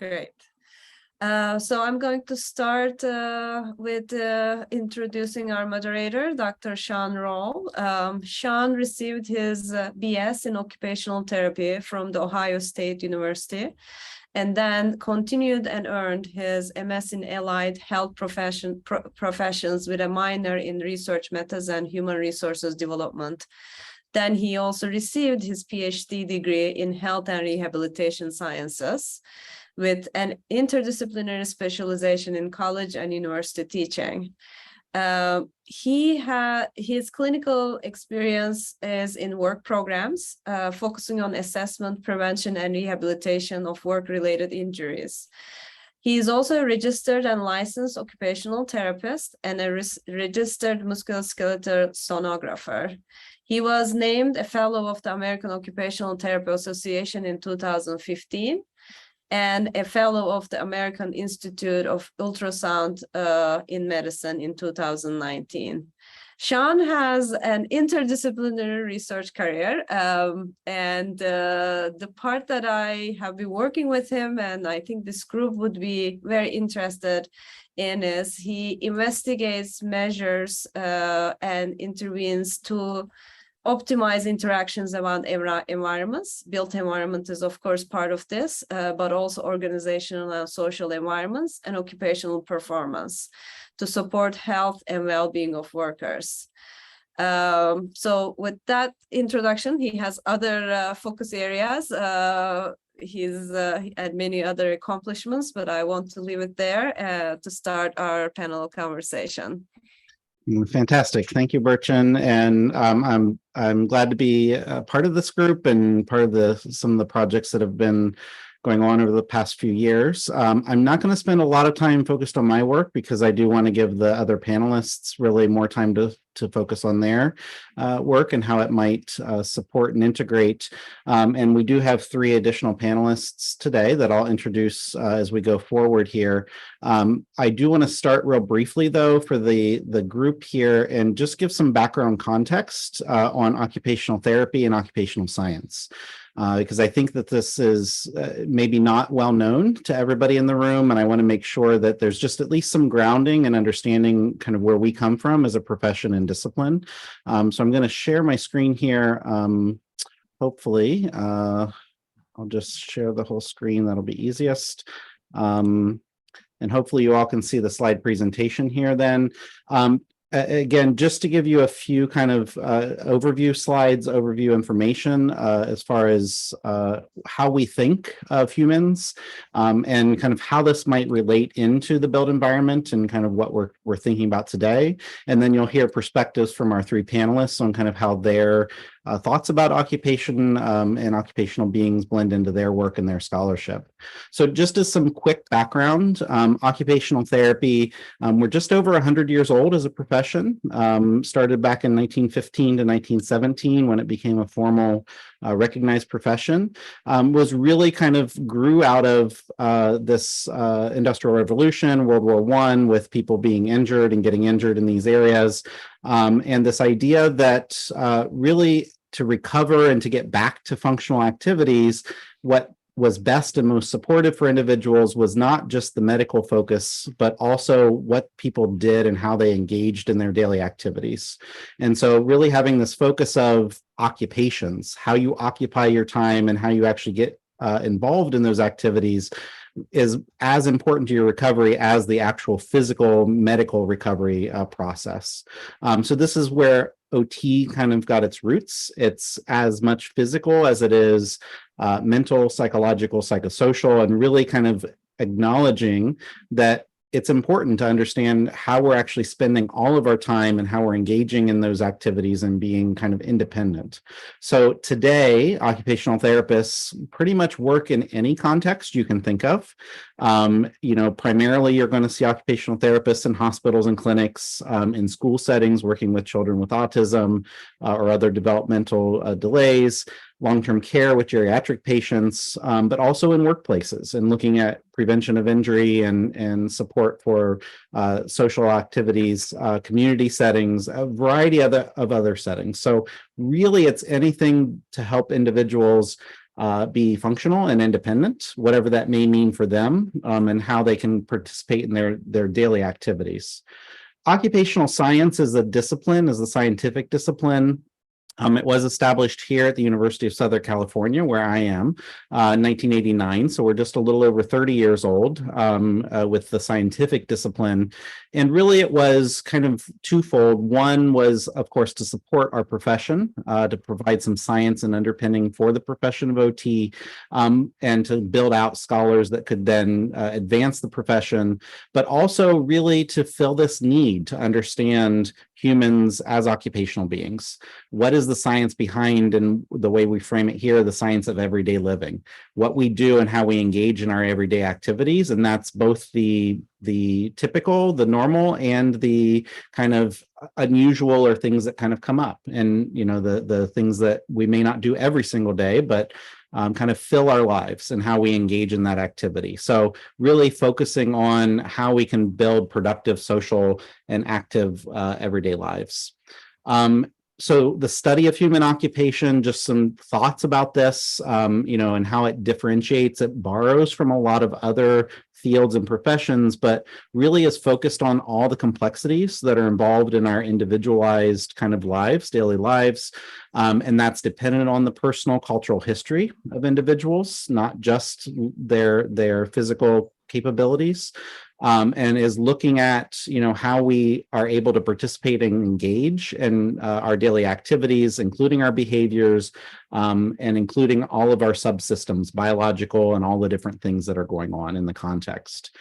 Great. So I'm going to start with introducing our moderator, Dr. Sean Rawle. Sean received his BS in occupational therapy from the Ohio State University, and then continued and earned his MS in allied health professions with a minor in research methods and human resources development. Then he also received his PhD degree in health and rehabilitation sciences, with an interdisciplinary specialization in college and university teaching. His clinical experience is in work programs, focusing on assessment, prevention, and rehabilitation of work-related injuries. He is also a registered and licensed occupational therapist and a registered musculoskeletal sonographer. He was named a fellow of the American Occupational Therapy Association in 2015. And a fellow of the American Institute of Ultrasound in Medicine in 2019. Sean has an interdisciplinary research career, and the part that I have been working with him, and I think this group would be very interested in, is he investigates, measures, and intervenes to optimize interactions around environments. Built environment is, of course, part of this, but also organizational and social environments and occupational performance to support health and well-being of workers. So with that introduction, he has other focus areas. He's had many other accomplishments, but I want to leave it there to start our panel conversation. Fantastic. Thank you, Burchan. And I'm glad to be a part of this group and part of some of the projects that have been going on over the past few years. I'm not going to spend a lot of time focused on my work because I do want to give the other panelists really more time to focus on their work and how it might support and integrate. And we do have 3 additional panelists today that I'll introduce as we go forward here. I do want to start real briefly, though, for the group here and just give some background context on occupational therapy and occupational science. Because I think that this is maybe not well known to everybody in the room, and I want to make sure that there's just at least some grounding and understanding kind of where we come from as a profession and discipline. So I'm going to share my screen here. Hopefully, I'll just share the whole screen. That'll be easiest. And hopefully you all can see the slide presentation here then. Again, just to give you a few kind of overview slides, overview information as far as how we think of humans and kind of how this might relate into the built environment and kind of what we're thinking about today. And then you'll hear perspectives from our 3 panelists on kind of how their thoughts about occupation and occupational beings blend into their work and their scholarship. So just as some quick background, occupational therapy, we're just over 100 years old as a profession, started back in 1915 to 1917 when it became a formal recognized profession, was really kind of grew out of this Industrial Revolution, World War I, with people being injured and getting injured in these areas. And this idea that really to recover and to get back to functional activities, what was best and most supportive for individuals was not just the medical focus, but also what people did and how they engaged in their daily activities. And so really having this focus of occupations, how you occupy your time and how you actually get involved in those activities is as important to your recovery as the actual physical medical recovery process. So this is where OT kind of got its roots. It's as much physical as it is mental, psychological, psychosocial, and really kind of acknowledging that it's important to understand how we're actually spending all of our time and how we're engaging in those activities and being kind of independent. So today, occupational therapists pretty much work in any context you can think of. Primarily you're going to see occupational therapists in hospitals and clinics, in school settings, working with children with autism or other developmental delays, long-term care with geriatric patients, but also in workplaces and looking at prevention of injury and support for social activities, community settings, a variety of other settings. So really it's anything to help individuals be functional and independent, whatever that may mean for them, and how they can participate in their daily activities. Occupational science is a discipline, is a scientific discipline. It was established here at the University of Southern California, where I am, in 1989. So we're just a little over 30 years old with the scientific discipline. And really, it was kind of twofold. One was, of course, to support our profession, to provide some science and underpinning for the profession of OT, and to build out scholars that could then advance the profession, but also really to fill this need to understand humans as occupational beings. What is the science behind, and the way we frame it here, the science of everyday living, what we do and how we engage in our everyday activities. And that's both the typical, the normal, and the kind of unusual, or things that kind of come up, and the things that we may not do every single day, but kind of fill our lives and how we engage in that activity. So really focusing on how we can build productive, social, and active everyday lives. So the study of human occupation, just some thoughts about this, and how it differentiates. It borrows from a lot of other fields and professions, but really is focused on all the complexities that are involved in our individualized kind of lives, daily lives. And that's dependent on the personal cultural history of individuals, not just their physical capabilities. And is looking at how we are able to participate and engage in our daily activities, including our behaviors, and including all of our subsystems, biological, and all the different things that are going on in the context.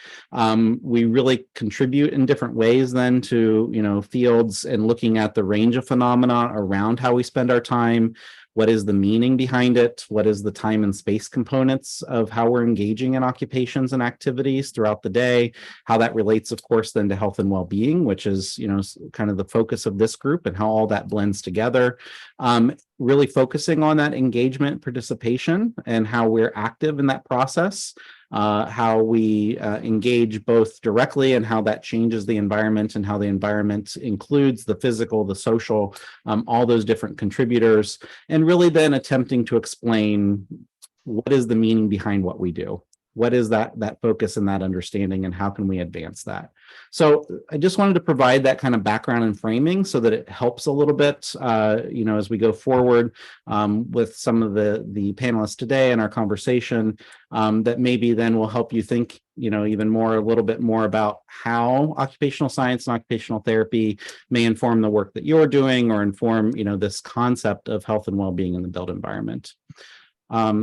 We really contribute in different ways then to fields, and looking at the range of phenomena around how we spend our time. What is the meaning behind it? What is the time and space components of how we're engaging in occupations and activities throughout the day? How that relates, of course, then to health and well-being, which is, kind of the focus of this group, and how all that blends together. Really focusing on that engagement, participation, and how we're active in that process. How we engage both directly, and how that changes the environment, and how the environment includes the physical, the social, all those different contributors, and really then attempting to explain what is the meaning behind what we do. What is that focus and that understanding, and how can we advance that? So I just wanted to provide that kind of background and framing so that it helps a little bit, as we go forward with some of the panelists today in our conversation, that maybe then will help you think, even more, a little bit more about how occupational science and occupational therapy may inform the work that you're doing, or inform, this concept of health and well-being in the built environment.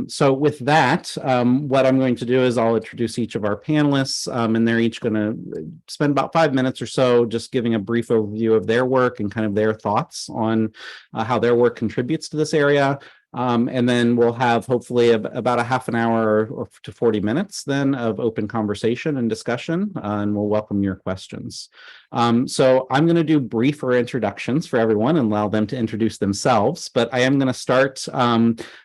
So with that, what I'm going to do is I'll introduce each of our panelists, and they're each going to spend about 5 minutes or so just giving a brief overview of their work and kind of their thoughts on how their work contributes to this area. And then we'll have hopefully about a half an hour or to 40 minutes then of open conversation and discussion, and we'll welcome your questions. So I'm going to do briefer introductions for everyone and allow them to introduce themselves, but I am going to start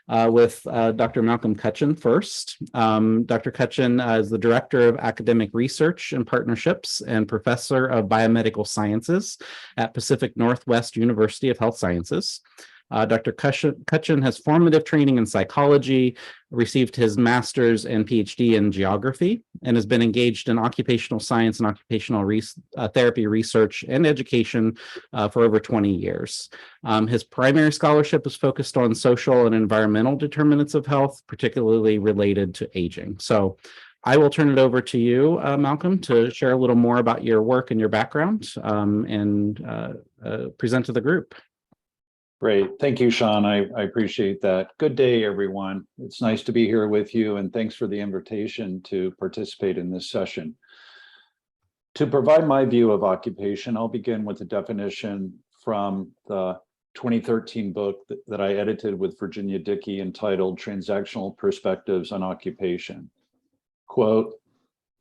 with Dr. Malcolm Cutchin first. Dr. Cutchin is the Director of Academic Research and Partnerships and Professor of Biomedical Sciences at Pacific Northwest University of Health Sciences. Dr. Cutchin has formative training in psychology, received his master's and PhD in geography, and has been engaged in occupational science and occupational therapy research and education for over 20 years. His primary scholarship is focused on social and environmental determinants of health, particularly related to aging. So I will turn it over to you, Malcolm, to share a little more about your work and your background, and present to the group. Great. Thank you, Sean. I appreciate that. Good day, everyone. It's nice to be here with you, and thanks for the invitation to participate in this session. To provide my view of occupation, I'll begin with a definition from the 2013 book that I edited with Virginia Dickey entitled Transactional Perspectives on Occupation. Quote,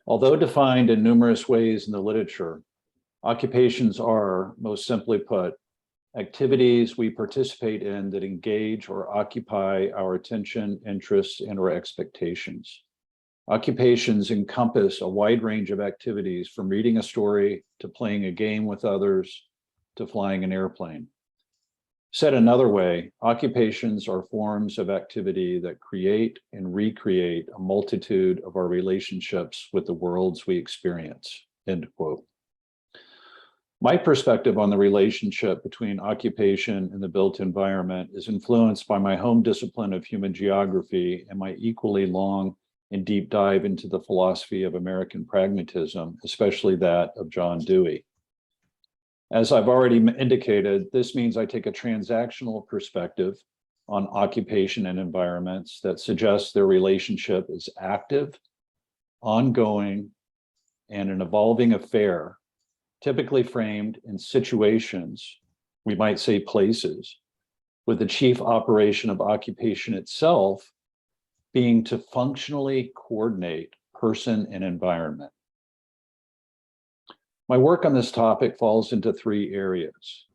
although defined in numerous ways in the literature, occupations are, most simply put, activities we participate in that engage or occupy our attention, interests, and or expectations. Occupations encompass a wide range of activities, from reading a story to playing a game with others to flying an airplane. Said another way, occupations are forms of activity that create and recreate a multitude of our relationships with the worlds we experience, end quote. My perspective on the relationship between occupation and the built environment is influenced by my home discipline of human geography and my equally long and deep dive into the philosophy of American pragmatism, especially that of John Dewey. As I've already indicated, this means I take a transactional perspective on occupation and environments that suggests their relationship is active, ongoing, and an evolving affair, typically framed in situations, we might say places, with the chief operation of occupation itself being to functionally coordinate person and environment. My work on this topic falls into three areas.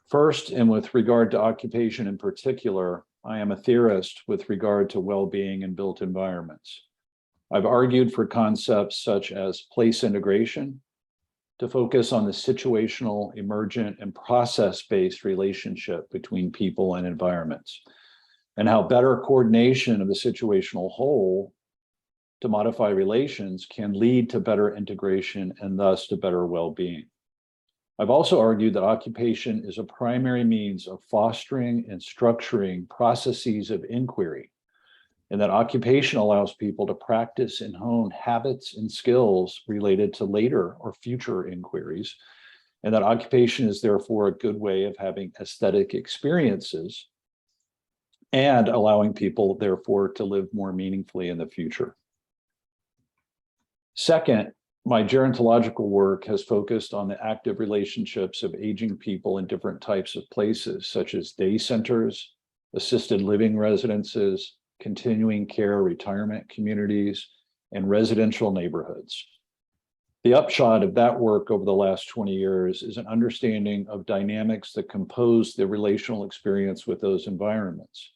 First, and with regard to occupation in particular, I am a theorist with regard to well-being in built environments. I've argued for concepts such as place integration to focus on the situational, emergent, and process-based relationship between people and environments, and how better coordination of the situational whole to modify relations can lead to better integration and thus to better well-being. I've also argued that occupation is a primary means of fostering and structuring processes of inquiry, and that occupation allows people to practice and hone habits and skills related to later or future inquiries, and that occupation is therefore a good way of having aesthetic experiences and allowing people therefore to live more meaningfully in the future. Second, my gerontological work has focused on the active relationships of aging people in different types of places, such as day centers, assisted living residences, continuing care retirement communities, and residential neighborhoods. The upshot of that work over the last 20 years is an understanding of dynamics that compose the relational experience with those environments.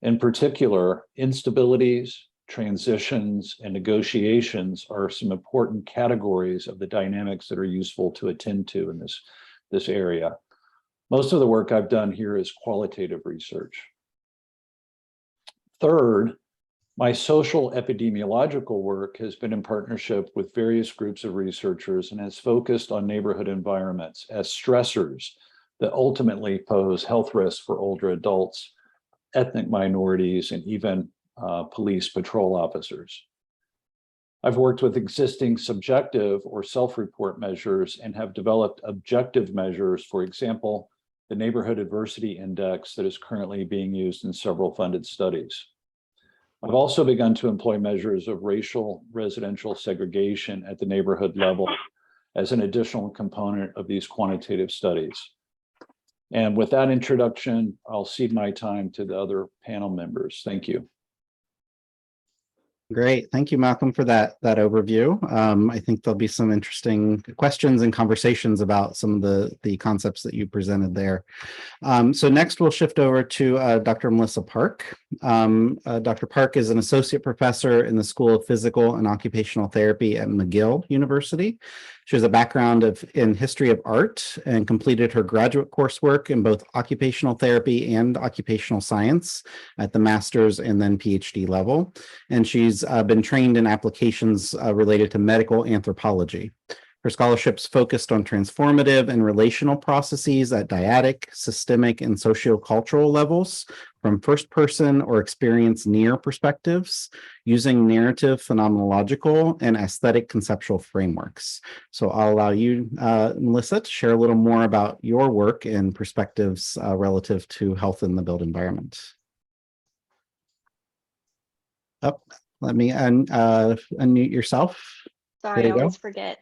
In particular, instabilities, transitions, and negotiations are some important categories of the dynamics that are useful to attend to in this area. Most of the work I've done here is qualitative research. Third, my social epidemiological work has been in partnership with various groups of researchers and has focused on neighborhood environments as stressors that ultimately pose health risks for older adults, ethnic minorities, and even police patrol officers. I've worked with existing subjective or self-report measures and have developed objective measures, for example, the Neighborhood Adversity Index that is currently being used in several funded studies. I've also begun to employ measures of racial residential segregation at the neighborhood level as an additional component of these quantitative studies. And with that introduction, I'll cede my time to the other panel members. Thank you. Great. Thank you, Malcolm, for that overview. I think there'll be some interesting questions and conversations about some of the concepts that you presented there. So next we'll shift over to Dr. Melissa Park. Dr. Park is an associate professor in the School of Physical and Occupational Therapy at McGill University. She has a background in history of art and completed her graduate coursework in both occupational therapy and occupational science at the master's and then PhD level. And she's been trained in applications related to medical anthropology. Her scholarships focused on transformative and relational processes at dyadic, systemic, and sociocultural levels from first-person or experience near perspectives using narrative phenomenological and aesthetic conceptual frameworks. So I'll allow you, Melissa, to share a little more about your work and perspectives relative to health in the built environment. Oh, let me unmute yourself. Sorry, I always forget.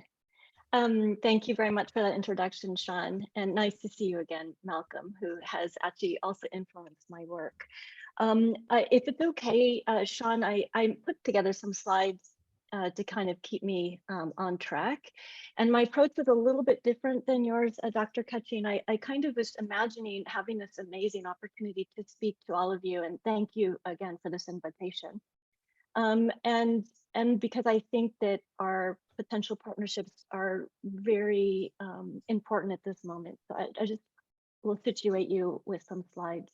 Thank you very much for that introduction, Sean, and nice to see you again, Malcolm, who has actually also influenced my work. If it's okay, Sean, I put together some slides to kind of keep me on track. And my approach was a little bit different than yours, Dr. Kutching. I kind of was imagining having this amazing opportunity to speak to all of you, and thank you again for this invitation. And because I think that our potential partnerships are very important at this moment. So I just will situate you with some slides.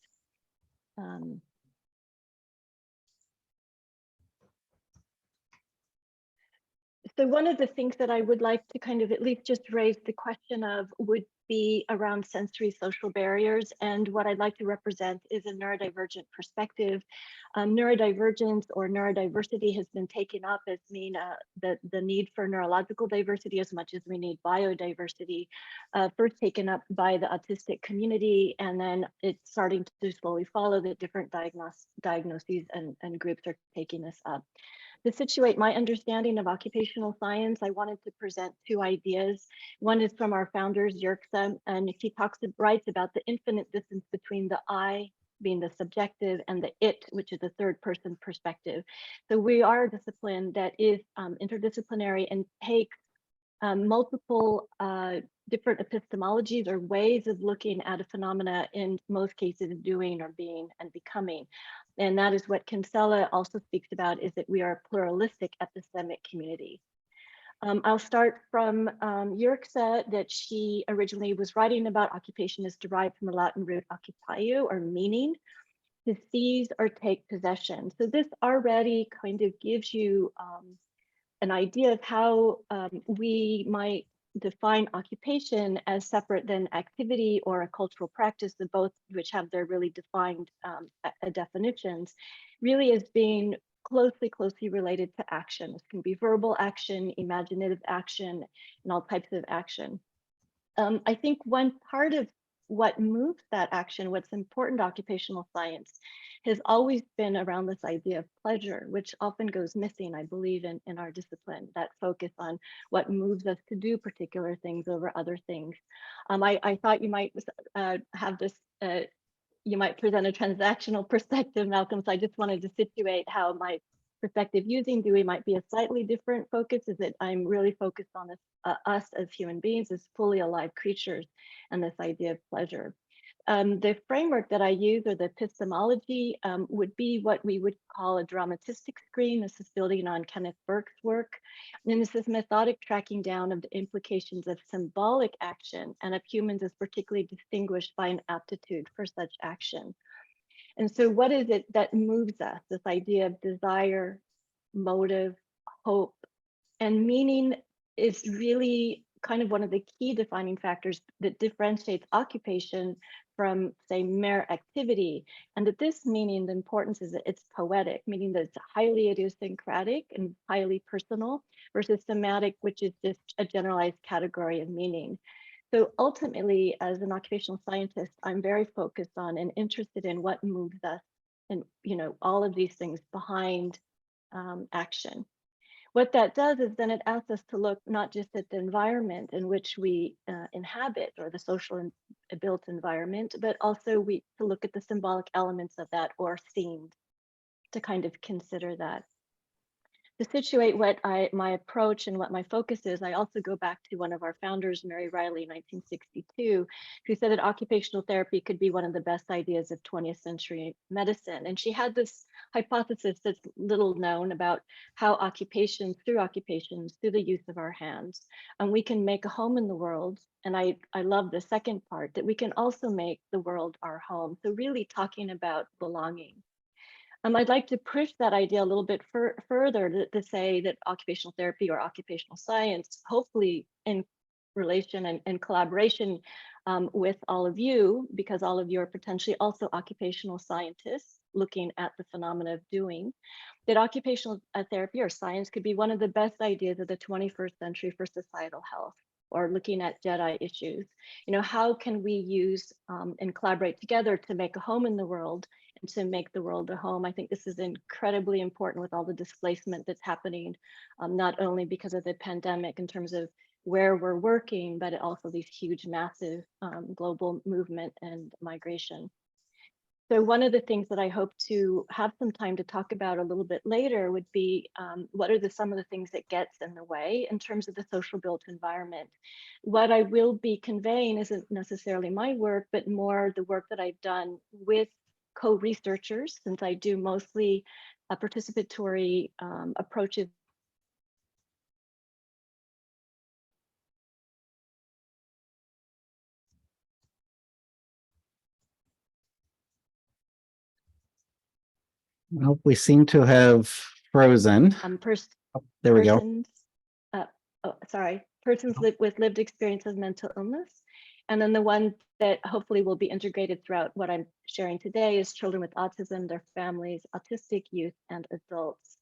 So one of the things that I would like to kind of at least just raise the question of would be around sensory social barriers. And what I'd like to represent is a neurodivergent perspective. Neurodivergence or neurodiversity has been taken up as mean the need for neurological diversity as much as we need biodiversity, first taken up by the autistic community, and then it's starting to slowly follow that different diagnoses and groups are taking this up. To situate my understanding of occupational science, I wanted to present two ideas. One is from our founders, Yerxa, and she writes about the infinite distance between the I, being the subjective, and the it, which is a third person perspective. So we are a discipline that is interdisciplinary and takes multiple different epistemologies or ways of looking at a phenomena, in most cases doing or being and becoming. And that is what Kinsella also speaks about, is that we are a pluralistic epistemic community. I'll start from Yerxa, that she originally was writing about occupation is derived from the Latin root occupio, or meaning, to seize or take possession. So this already kind of gives you an idea of how we might define occupation as separate than activity or a cultural practice, the both which have their really defined definitions, really as being closely related to action. This can be verbal action, imaginative action, and all types of action. I think one part of what moves that action, what's important to occupational science, has always been around this idea of pleasure, which often goes missing, I believe, in our discipline, that focus on what moves us to do particular things over other things. I thought you might have this, you might present a transactional perspective, Malcolm, so I just wanted to situate how my perspective using Dewey might be a slightly different focus, is that I'm really focused on this, us as human beings, as fully alive creatures, and this idea of pleasure. The framework that I use, or the epistemology, would be what we would call a dramatistic screen. This is building on Kenneth Burke's work. And this is methodic tracking down of the implications of symbolic action and of humans as particularly distinguished by an aptitude for such action. And so what is it that moves us? This idea of desire, motive, hope, and meaning is really kind of one of the key defining factors that differentiates occupation from, say, mere activity. And that this meaning, the importance is that it's poetic, meaning that it's highly idiosyncratic and highly personal, versus thematic, which is just a generalized category of meaning. So ultimately, as an occupational scientist, I'm very focused on and interested in what moves us, and all of these things behind action. What that does is then it asks us to look not just at the environment in which we inhabit, or the social built environment, but also to look at the symbolic elements of that, or themes, to kind of consider that. To situate what my approach and what my focus is, I also go back to one of our founders, Mary Riley, 1962, who said that occupational therapy could be one of the best ideas of 20th century medicine. And she had this hypothesis that's little known about how through occupations, through the use of our hands, and we can make a home in the world. And I love the second part, that we can also make the world our home. So really talking about belonging. I'd like to push that idea a little bit further to say that occupational therapy or occupational science, hopefully in relation and collaboration with all of you, because all of you are potentially also occupational scientists looking at the phenomena of doing, that occupational therapy or science could be one of the best ideas of the 21st century for societal health, or looking at JEDI issues. How can we use and collaborate together to make a home in the world, and to make the world a home? I think this is incredibly important with all the displacement that's happening, not only because of the pandemic in terms of where we're working, but also these huge, massive global movement and migration. So one of the things that I hope to have some time to talk about a little bit later would be what are some of the things that gets in the way in terms of the social built environment. What I will be conveying isn't necessarily my work, but more the work that I've done with co-researchers, since I do mostly participatory approaches Well, we seem to have frozen. There we go. Persons, persons with lived experience of mental illness. And then the one that hopefully will be integrated throughout what I'm sharing today is children with autism, their families, autistic youth, and adults.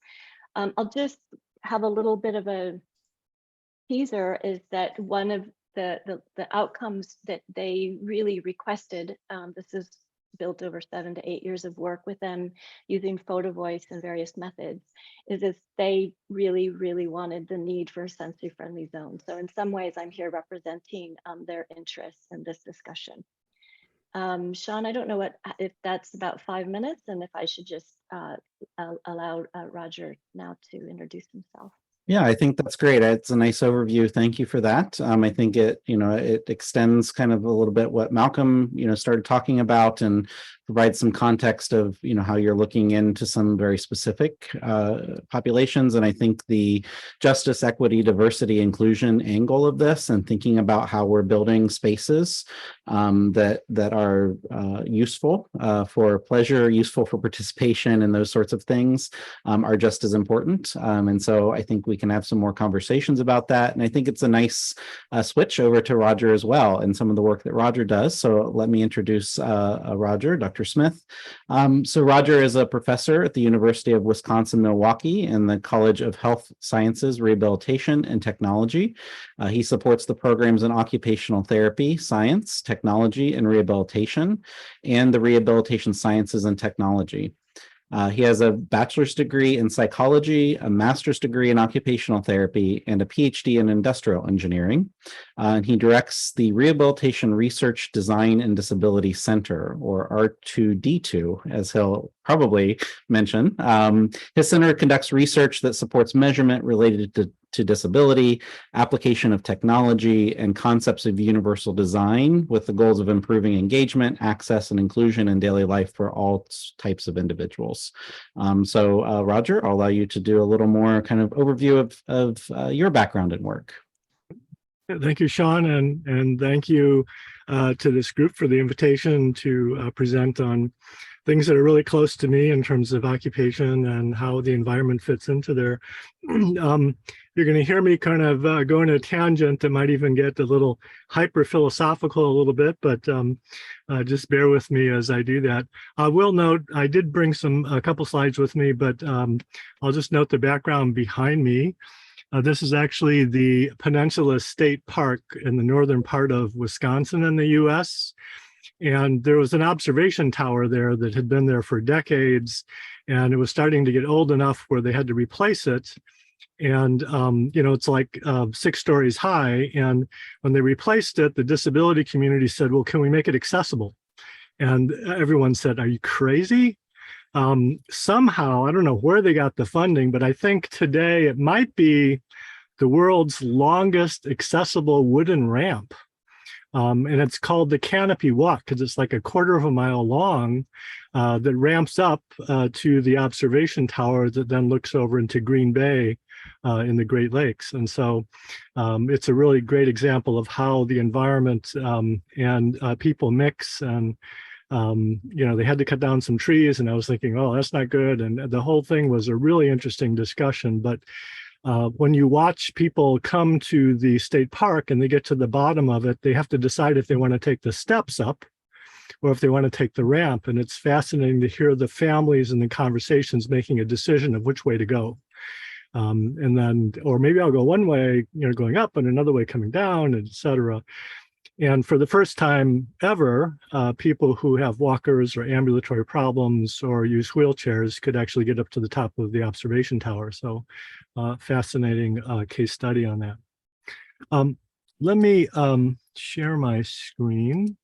I'll just have a little bit of a teaser, is that one of the outcomes that they really requested, this is built over 7 to 8 years of work with them using photo voice and various methods, is they really, really wanted the need for a sensory friendly zone. So in some ways, I'm here representing their interests in this discussion. Sean, I don't know if that's about 5 minutes, and if I should just allow Roger now to introduce himself. Yeah, I think that's great. It's a nice overview. Thank you for that. I think it extends kind of a little bit what Malcolm, started talking about, and provides some context of, how you're looking into some very specific populations. And I think the justice, equity, diversity, inclusion angle of this, and thinking about how we're building spaces that are useful for pleasure, useful for participation, and those sorts of things are just as important. And so I think we can have some more conversations about that. And I think it's a nice switch over to Roger as well, and some of the work that Roger does. So let me introduce Roger, Dr. Smith. So Roger is a professor at the University of Wisconsin-Milwaukee in the College of Health Sciences, Rehabilitation, and Technology. He supports the programs in occupational therapy, science, technology, and rehabilitation, and the rehabilitation sciences and technology. He has a bachelor's degree in psychology, a master's degree in occupational therapy, and a PhD in industrial engineering. And he directs the Rehabilitation Research Design and Disability Center, or R2D2, as he'll probably mention. His center conducts research that supports measurement related to disability, application of technology, and concepts of universal design, with the goals of improving engagement, access, and inclusion in daily life for all types of individuals. So Roger, I'll allow you to do a little more kind of overview of your background and work. Thank you, Sean, and thank you to this group for the invitation to present on things that are really close to me in terms of occupation and how the environment fits into there. You're going to hear me kind of go in a tangent that might even get a little hyper-philosophical a little bit, but just bear with me as I do that. I will note, I did bring a couple slides with me, but I'll just note the background behind me. This is actually the Peninsula State Park in the northern part of Wisconsin in the US. And there was an observation tower there that had been there for decades, and it was starting to get old enough where they had to replace it. And, it's like 6 stories high. And when they replaced it, the disability community said, well, can we make it accessible? And everyone said, are you crazy? Somehow, I don't know where they got the funding, but I think today it might be the world's longest accessible wooden ramp. And it's called the Canopy Walk because it's like a 1/4 of a mile long that ramps up to the observation tower that then looks over into Green Bay in the Great Lakes. And so it's a really great example of how the environment and people mix. And they had to cut down some trees, and I was thinking, oh, that's not good. And the whole thing was a really interesting discussion. But when you watch people come to the state park and they get to the bottom of it, they have to decide if they want to take the steps up or if they want to take the ramp. And it's fascinating to hear the families and the conversations making a decision of which way to go. And then, or maybe I'll go one way, going up, and another way coming down, et cetera. And for the first time ever, people who have walkers or ambulatory problems or use wheelchairs could actually get up to the top of the observation tower. So fascinating case study on that. Let me share my screen.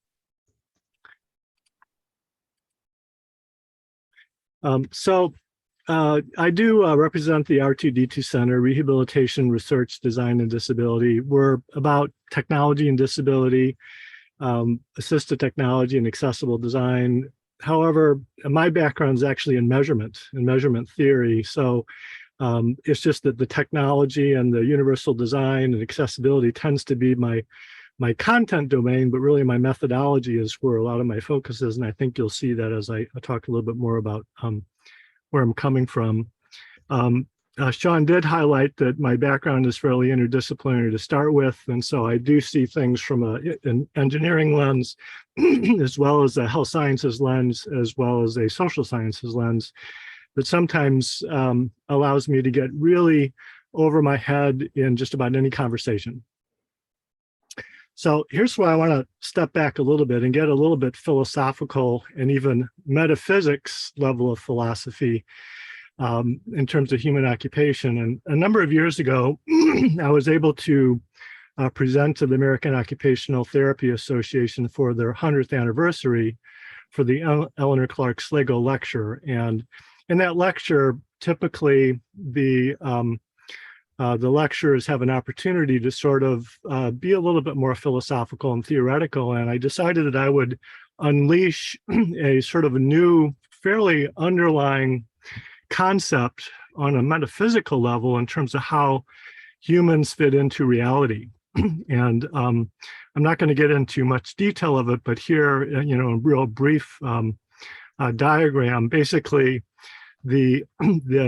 I do represent the R2D2 Center, Rehabilitation, Research, Design, and Disability. We're about technology and disability, assistive technology and accessible design. However, my background is actually in measurement theory. So it's just that the technology and the universal design and accessibility tends to be my content domain, but really my methodology is where a lot of my focus is. And I think you'll see that as I talk a little bit more about where I'm coming from. Sean did highlight that my background is fairly interdisciplinary to start with, and so I do see things from an engineering lens, as well as a health sciences lens, as well as a social sciences lens, that sometimes allows me to get really over my head in just about any conversation. So here's where I want to step back a little bit and get a little bit philosophical and even metaphysics level of philosophy in terms of human occupation. And a number of years ago, I was able to present to the American Occupational Therapy Association for their 100th anniversary for the Eleanor Clark Sligo lecture. And in that lecture, typically the lecturers have an opportunity to sort of be a little bit more philosophical and theoretical. And I decided that I would unleash a sort of a new, fairly underlying concept on a metaphysical level in terms of how humans fit into reality. And I'm not going to get into much detail of it, but here, a real brief diagram, basically, the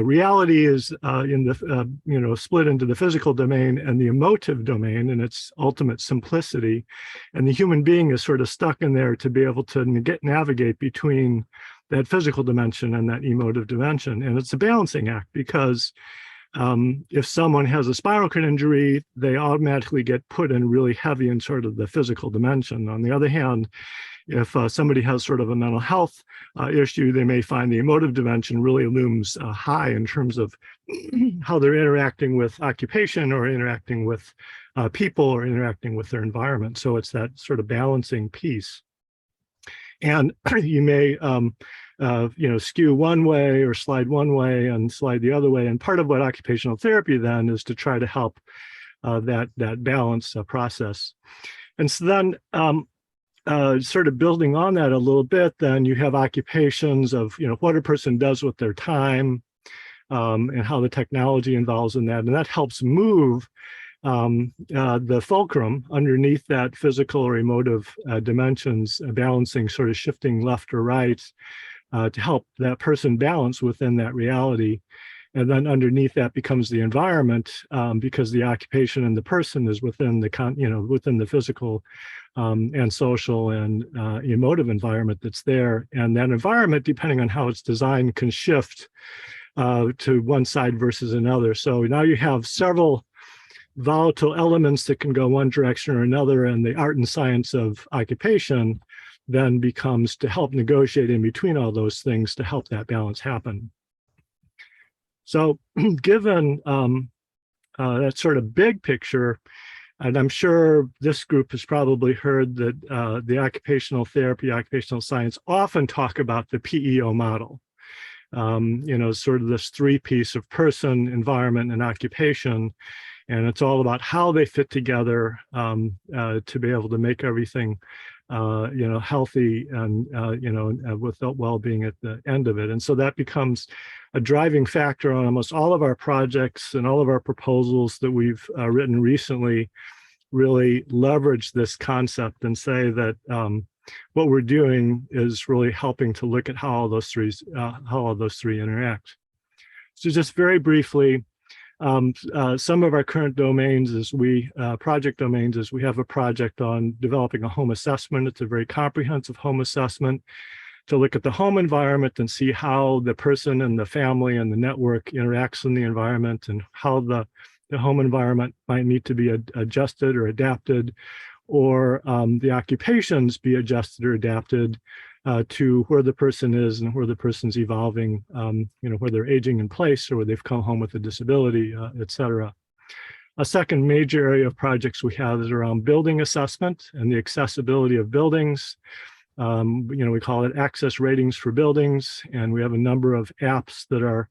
reality is in the split into the physical domain and the emotive domain in its ultimate simplicity, and the human being is sort of stuck in there to be able to navigate between that physical dimension and that emotive dimension. And it's a balancing act, because if someone has a spinal cord injury, they automatically get put in really heavy in sort of the physical dimension. On the other hand, if somebody has sort of a mental health issue, they may find the emotive dimension really looms high in terms of how they're interacting with occupation, or interacting with people, or interacting with their environment. So it's that sort of balancing piece. And you may skew one way or slide one way and slide the other way. And part of what occupational therapy then is to try to help that balance process. And so then sort of building on that a little bit, then you have occupations of, what a person does with their time, and how the technology involves in that. And that helps move the fulcrum underneath that physical or emotive dimensions, balancing, sort of shifting left or right to help that person balance within that reality. And then underneath that becomes the environment, because the occupation and the person is within the within the physical and social and emotive environment that's there. And that environment, depending on how it's designed, can shift to one side versus another. So now you have several volatile elements that can go one direction or another, and the art and science of occupation then becomes to help negotiate in between all those things to help that balance happen. So given that sort of big picture, and I'm sure this group has probably heard that the occupational therapy, occupational science often talk about the PEO model. Sort of this three-piece of person, environment, and occupation. And it's all about how they fit together to be able to make everything, healthy and, with well-being at the end of it. And so that becomes a driving factor on almost all of our projects, and all of our proposals that we've written recently really leverage this concept and say that what we're doing is really helping to look at how all those three interact. So just very briefly, some of our current domains is project domains is we have a project on developing a home assessment. It's a very comprehensive home assessment to look at the home environment and see how the person and the family and the network interacts in the environment, and how the home environment might need to be adjusted or adapted, or the occupations be adjusted or adapted to where the person is and where the person's evolving, where they're aging in place, or where they've come home with a disability, et cetera. A second major area of projects we have is around building assessment and the accessibility of buildings. We call it access ratings for buildings, and we have a number of apps that are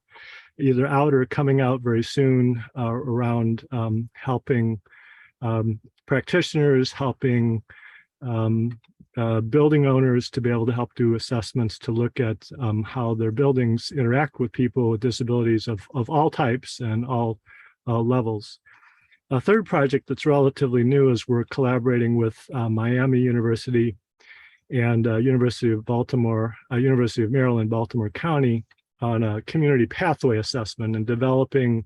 either out or coming out very soon around helping practitioners, helping building owners to be able to help do assessments to look at how their buildings interact with people with disabilities of all types and all levels. A third project that's relatively new is we're collaborating with Miami University and University of Maryland, Baltimore County, on a community pathway assessment and developing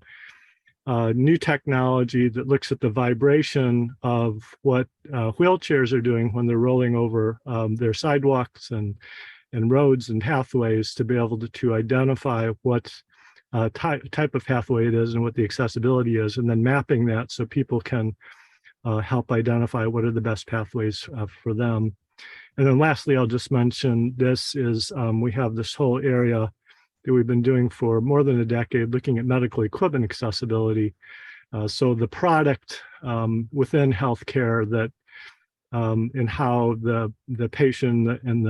new technology that looks at the vibration of what wheelchairs are doing when they're rolling over their sidewalks and roads and pathways, to be able to identify what type of pathway it is and what the accessibility is, and then mapping that so people can help identify what are the best pathways for them. And then lastly, I'll just mention this is we have this whole area that we've been doing for more than a decade, looking at medical equipment accessibility. So the product within healthcare that and how the patient and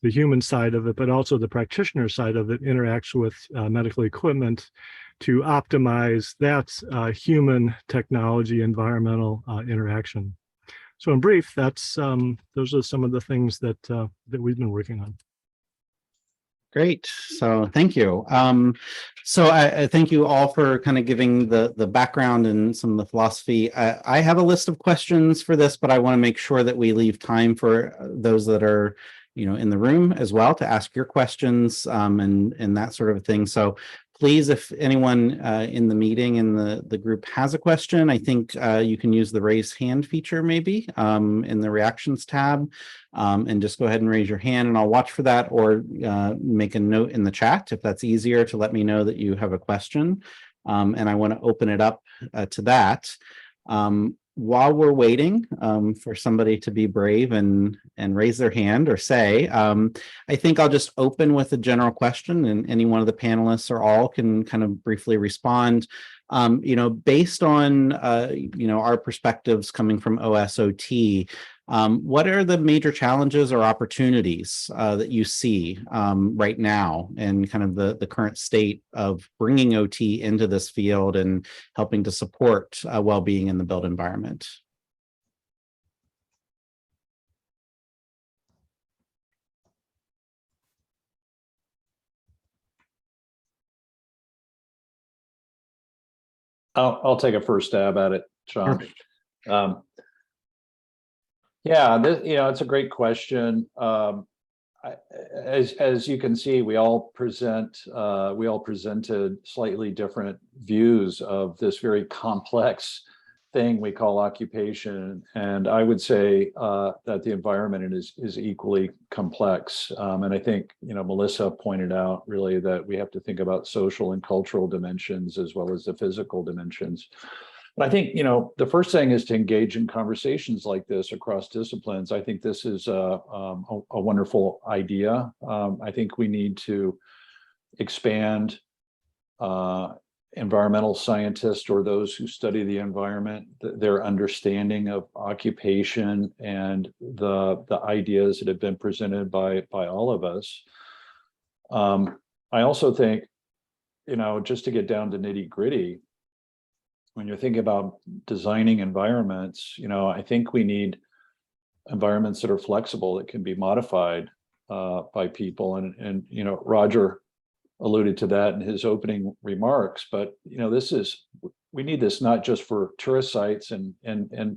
the human side of it, but also the practitioner side of it interacts with medical equipment to optimize that human technology environmental interaction. So in brief, that's those are some of the things that that we've been working on. Great. So thank you. So I thank you all for kind of giving the background and some of the philosophy. I have a list of questions for this, but I want to make sure that we leave time for those that are, you know, in the room as well to ask your questions and that sort of thing. So please, if anyone in the meeting in the group has a question, I think you can use the raise hand feature maybe in the reactions tab, and just go ahead and raise your hand and I'll watch for that, or make a note in the chat if that's easier to let me know that you have a question. And I want to open it up to that. While we're waiting for somebody to be brave and raise their hand or say, I think I'll just open with a general question, and any one of the panelists or all can kind of briefly respond. You know, based on you know, our perspectives coming from OSOT, what are the major challenges or opportunities that you see right now, and kind of the current state of bringing OT into this field and helping to support well-being in the built environment? I'll take a first stab at it, Sean. Yeah, you know, it's a great question. As you can see, we all presented slightly different views of this very complex thing we call occupation, and I would say that the environment is equally complex. And I think, you know, Melissa pointed out really that we have to think about social and cultural dimensions as well as the physical dimensions. But I think, you know, the first thing is to engage in conversations like this across disciplines. I think this is a wonderful idea. I think we need to expand environmental scientists, or those who study the environment, their understanding of occupation and the ideas that have been presented by all of us. I also think, you know, just to get down to nitty-gritty, when you're thinking about designing environments, you know, I think we need environments that are flexible, that can be modified by people. And you know, Roger alluded to that in his opening remarks, but you know, we need this not just for tourist sites and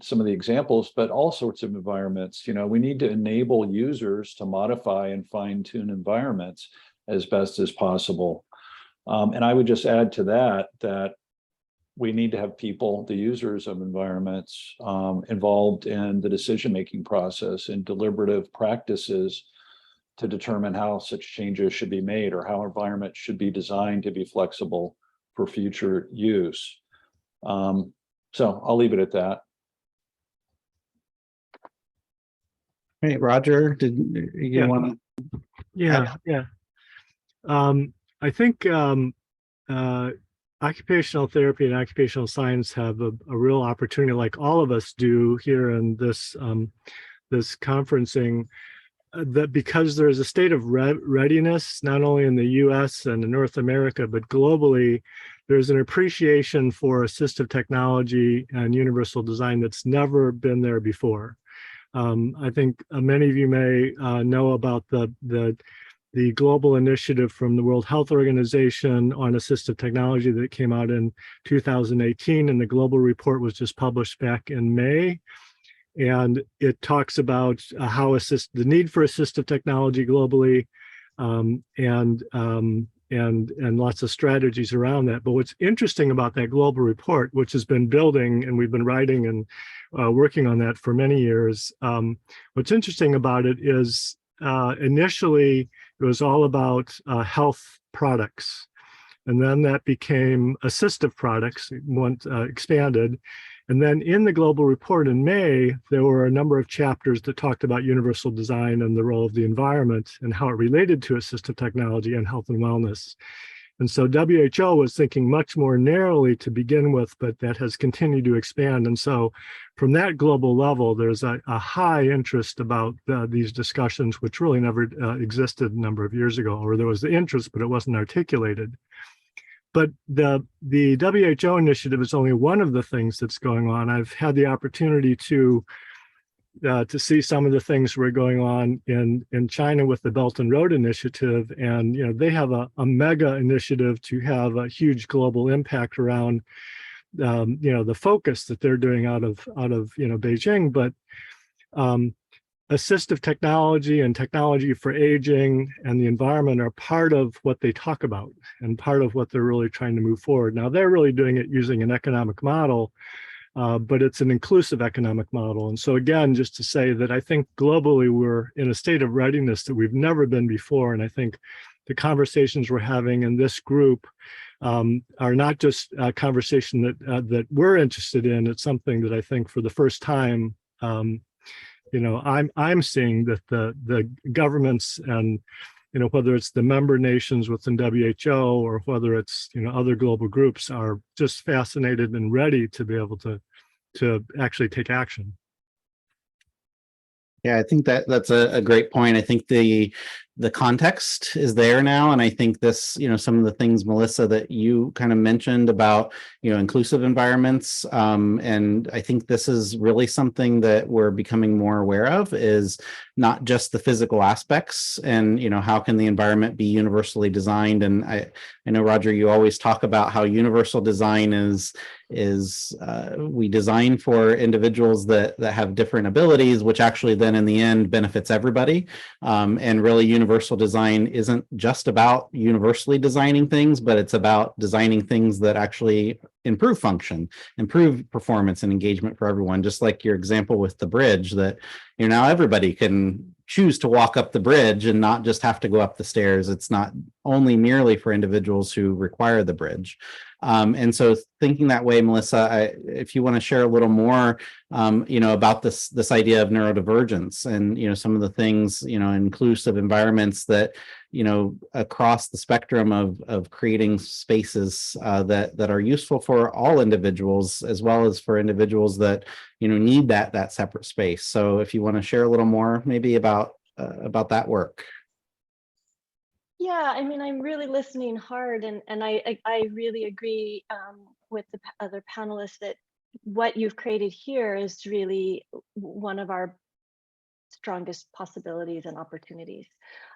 some of the examples, but all sorts of environments. You know, we need to enable users to modify and fine-tune environments as best as possible. And I would just add to that we need to have people, the users of environments, involved in the decision-making process and deliberative practices to determine how such changes should be made, or how environments should be designed to be flexible for future use. So I'll leave it at that. Hey, Roger, did you want to? Yeah. I think occupational therapy and occupational science have a real opportunity, like all of us do here in this this conferencing, that because there's a state of readiness, not only in the US and in North America, but globally, there's an appreciation for assistive technology and universal design that's never been there before. I think many of you may know about the global initiative from the World Health Organization on assistive technology that came out in 2018, and the global report was just published back in May. And it talks about how the need for assistive technology globally, and lots of strategies around that. But what's interesting about that global report, which has been building, and we've been writing and working on that for many years, what's interesting about it is initially it was all about health products. And then that became assistive products, expanded. And then in the global report in May, there were a number of chapters that talked about universal design and the role of the environment and how it related to assistive technology and health and wellness. And so WHO was thinking much more narrowly to begin with, but that has continued to expand. And so from that global level, there's a high interest about these discussions, which really never existed a number of years ago, or there was the interest, but it wasn't articulated. But the WHO initiative is only one of the things that's going on. I've had the opportunity to see some of the things that were going on in China with the Belt and Road Initiative, and they have a mega initiative to have a huge global impact around the focus that they're doing out of Beijing, but assistive technology and technology for aging and the environment are part of what they talk about and part of what they're really trying to move forward. Now, they're really doing it using an economic model, but it's an inclusive economic model. And so again, just to say that I think globally we're in a state of readiness that we've never been before. And I think the conversations we're having in this group are not just a conversation that we're interested in. It's something that I think for the first time, I'm seeing that the governments and whether it's the member nations within WHO or whether it's other global groups are just fascinated and ready to be able to actually take action. Yeah, I think that's a great point. I think the context is there now, and I think this, some of the things, Melissa, that you kind of mentioned about, inclusive environments, and I think this is really something that we're becoming more aware of, is not just the physical aspects, and how can the environment be universally designed. And I know, Roger, you always talk about how universal design is we design for individuals that have different abilities, which actually then in the end benefits everybody. And really universal design isn't just about universally designing things, but it's about designing things that actually improve function, improve performance and engagement for everyone. Just like your example with the bridge, that now everybody can choose to walk up the bridge and not just have to go up the stairs. It's not only merely for individuals who require the bridge. And so thinking that way, Melissa, if you want to share a little more, about this idea of neurodivergence and, some of the things, inclusive environments that, across the spectrum of creating spaces that are useful for all individuals, as well as for individuals that, need that separate space. So if you want to share a little more maybe about that work. Yeah, I mean, I'm really listening hard, and I really agree with the other panelists that what you've created here is really one of our strongest possibilities and opportunities.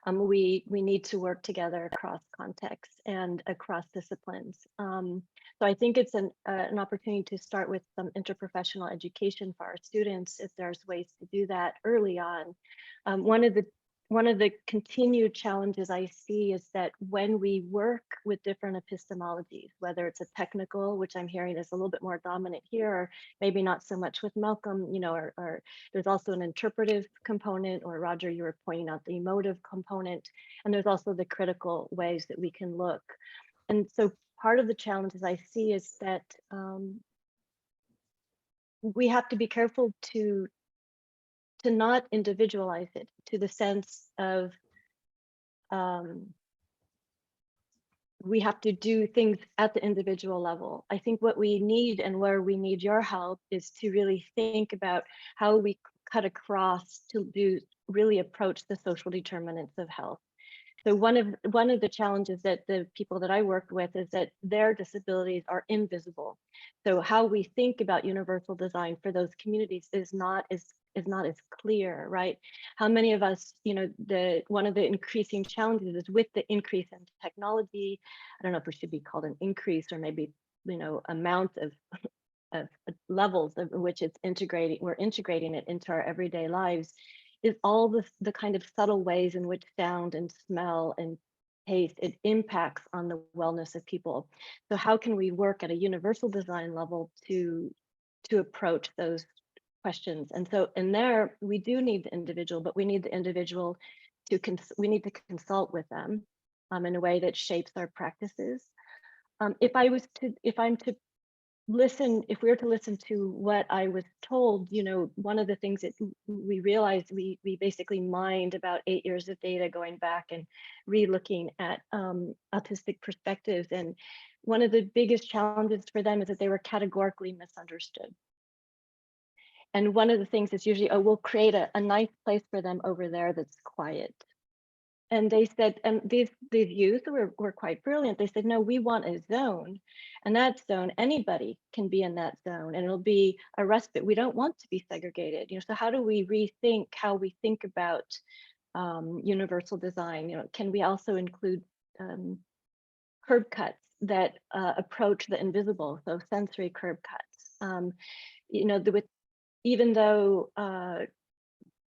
We need to work together across contexts and across disciplines. So I think it's an opportunity to start with some interprofessional education for our students, if there's ways to do that early on. One of the continued challenges I see is that when we work with different epistemologies, whether it's a technical, which I'm hearing is a little bit more dominant here, or maybe not so much with Malcolm, or there's also an interpretive component, or Roger, you were pointing out the emotive component, and there's also the critical ways that we can look. And so part of the challenges I see is that we have to be careful to not individualize it to the sense of we have to do things at the individual level. I think what we need, and where we need your help, is to really think about how we cut across to really approach the social determinants of health. So one of the challenges that the people that I worked with is that their disabilities are invisible. So how we think about universal design for those communities is not as clear, right? How many of us, one of the increasing challenges is with the increase in technology. I don't know if it should be called an increase, or maybe amount of levels of which it's integrating. We're integrating it into our everyday lives. is all the kind of subtle ways in which sound and smell and taste, it impacts on the wellness of people. So how can we work at a universal design level to approach those questions? And so in there, we do need the individual, but we need the individual we need to consult with them in a way that shapes our practices. If I'm to listen, if we were to listen to what I was told, you know, one of the things that we realized, we basically mined about 8 years of data going back and re-looking at autistic perspectives. And one of the biggest challenges for them is that they were categorically misunderstood. And one of the things is usually, oh, we'll create a nice place for them over there that's quiet. And they said, and these youth were quite brilliant. They said, no, we want a zone, and that zone, anybody can be in that zone, and it'll be a respite. We don't want to be segregated. You know, so how do we rethink how we think about universal design? You know, can we also include curb cuts that approach the invisible, so sensory curb cuts? You know, even though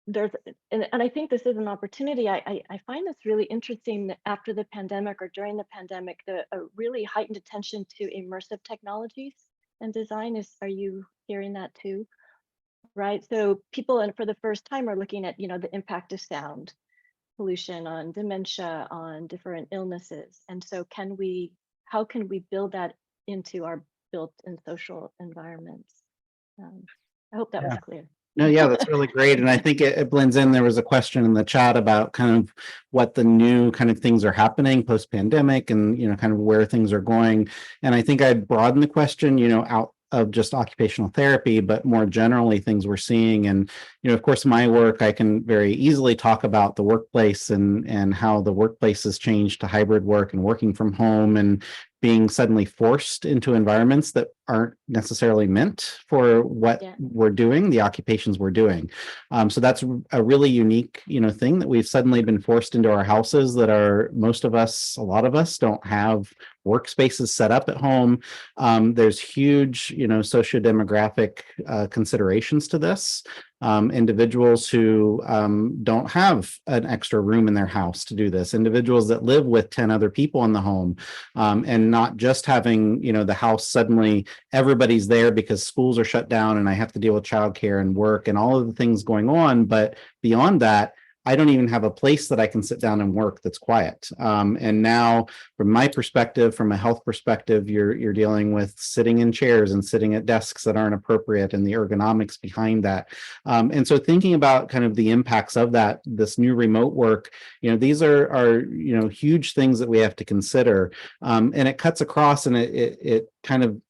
there's, and I think this is an opportunity. I find this really interesting that after the pandemic or during the pandemic, a really heightened attention to immersive technologies and design is, are you hearing that too? Right, so people, and for the first time, are looking at, you know, the impact of sound pollution on dementia, on different illnesses. And so how can we build that into our built and social environments? I hope that was clear. No, yeah, that's really great. And I think it blends in. There was a question in the chat about kind of what the new kind of things are happening post-pandemic and, you know, kind of where things are going. And I think I'd broaden the question, you know, out of just occupational therapy, but more generally things we're seeing. And, you know, of course, my work, I can very easily talk about the workplace and how the workplace has changed to hybrid work and working from home and being suddenly forced into environments that aren't necessarily meant for what we're doing, the occupations we're doing. So that's a really unique, you know, thing that we've suddenly been forced into our houses that are, most of us, a lot of us don't have workspaces set up at home. There's huge, you know, socio-demographic considerations to this. Individuals who don't have an extra room in their house to do this, individuals that live with 10 other people in the home, and not just having, you know, the house suddenly everybody's there because schools are shut down and I have to deal with childcare and work and all of the things going on. But beyond that, I don't even have a place that I can sit down and work that's quiet. And now, from my perspective, from a health perspective, you're dealing with sitting in chairs and sitting at desks that aren't appropriate and the ergonomics behind that. And so thinking about kind of the impacts of that, this new remote work, you know, these are you know, huge things that we have to consider. And it cuts across and it kind of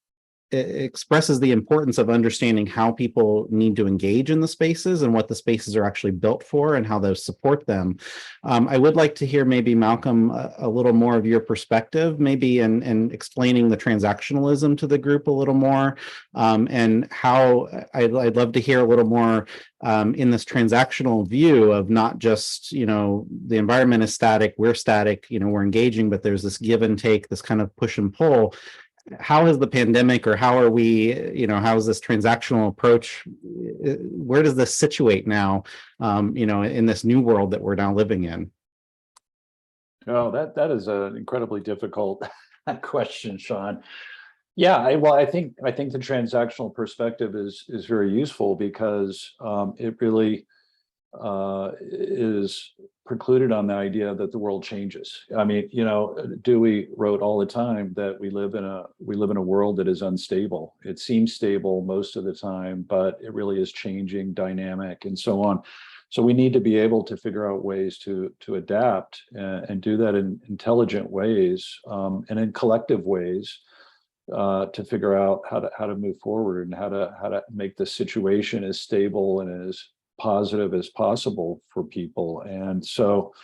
it expresses the importance of understanding how people need to engage in the spaces and what the spaces are actually built for and how those support them. I would like to hear maybe, Malcolm, a little more of your perspective, maybe in explaining the transactionalism to the group a little more, and how I'd love to hear a little more in this transactional view of not just, you know, the environment is static, we're static, you know, we're engaging, but there's this give and take, this kind of push and pull. How has the pandemic, or how are we, you know, how is this transactional approach, where does this situate now, you know, in this new world that we're now living in? Oh, that is an incredibly difficult question, Sean. Yeah, well, I think the transactional perspective is very useful because it really is precluded on the idea that the world changes. I mean, you know, Dewey wrote all the time that we live in a world that is unstable. It seems stable most of the time, but it really is changing, dynamic, and so on. So we need to be able to figure out ways to adapt and do that in intelligent ways and in collective ways to figure out how to move forward and how to make the situation as stable and as positive as possible for people. And so,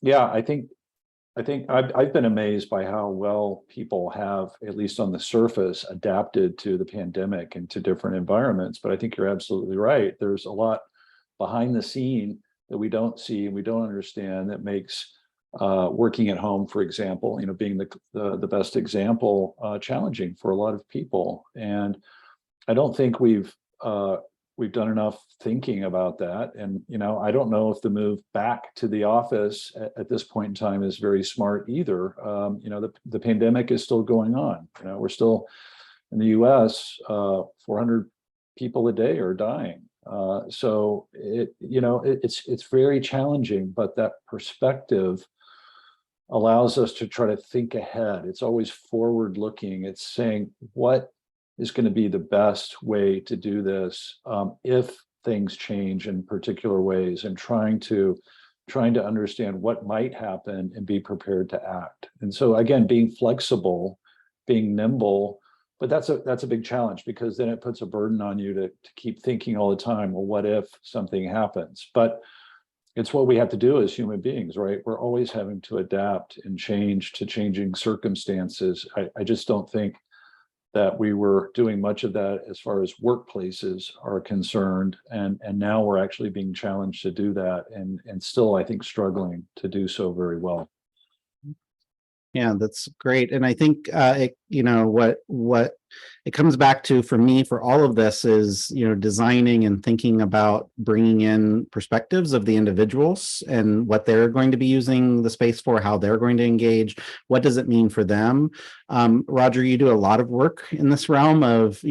yeah, I think I've been amazed by how well people have, at least on the surface, adapted to the pandemic and to different environments. But I think you're absolutely right. There's a lot behind the scene that we don't see and we don't understand that makes working at home, for example, you know, being the best example, challenging for a lot of people. And I don't think we've we've done enough thinking about that. And, I don't know if the move back to the office at this point in time is very smart either. The pandemic is still going on. We're still in the US, 400 people a day are dying. So it's very challenging, but that perspective allows us to try to think ahead. It's always forward looking. It's saying what is going to be the best way to do this if things change in particular ways, and trying to understand what might happen and be prepared to act. And so again, being flexible, being nimble, but that's a big challenge, because then it puts a burden on you to keep thinking all the time, well, what if something happens? But it's what we have to do as human beings, right? We're always having to adapt and change to changing circumstances. I just don't think that we were doing much of that as far as workplaces are concerned. And now we're actually being challenged to do that, and still, I think, struggling to do so very well. Yeah, that's great. And I think what it comes back to for me for all of this is, designing and thinking about bringing in perspectives of the individuals and what they're going to be using the space for, how they're going to engage, what does it mean for them. Roger, you do a lot of work in this realm of,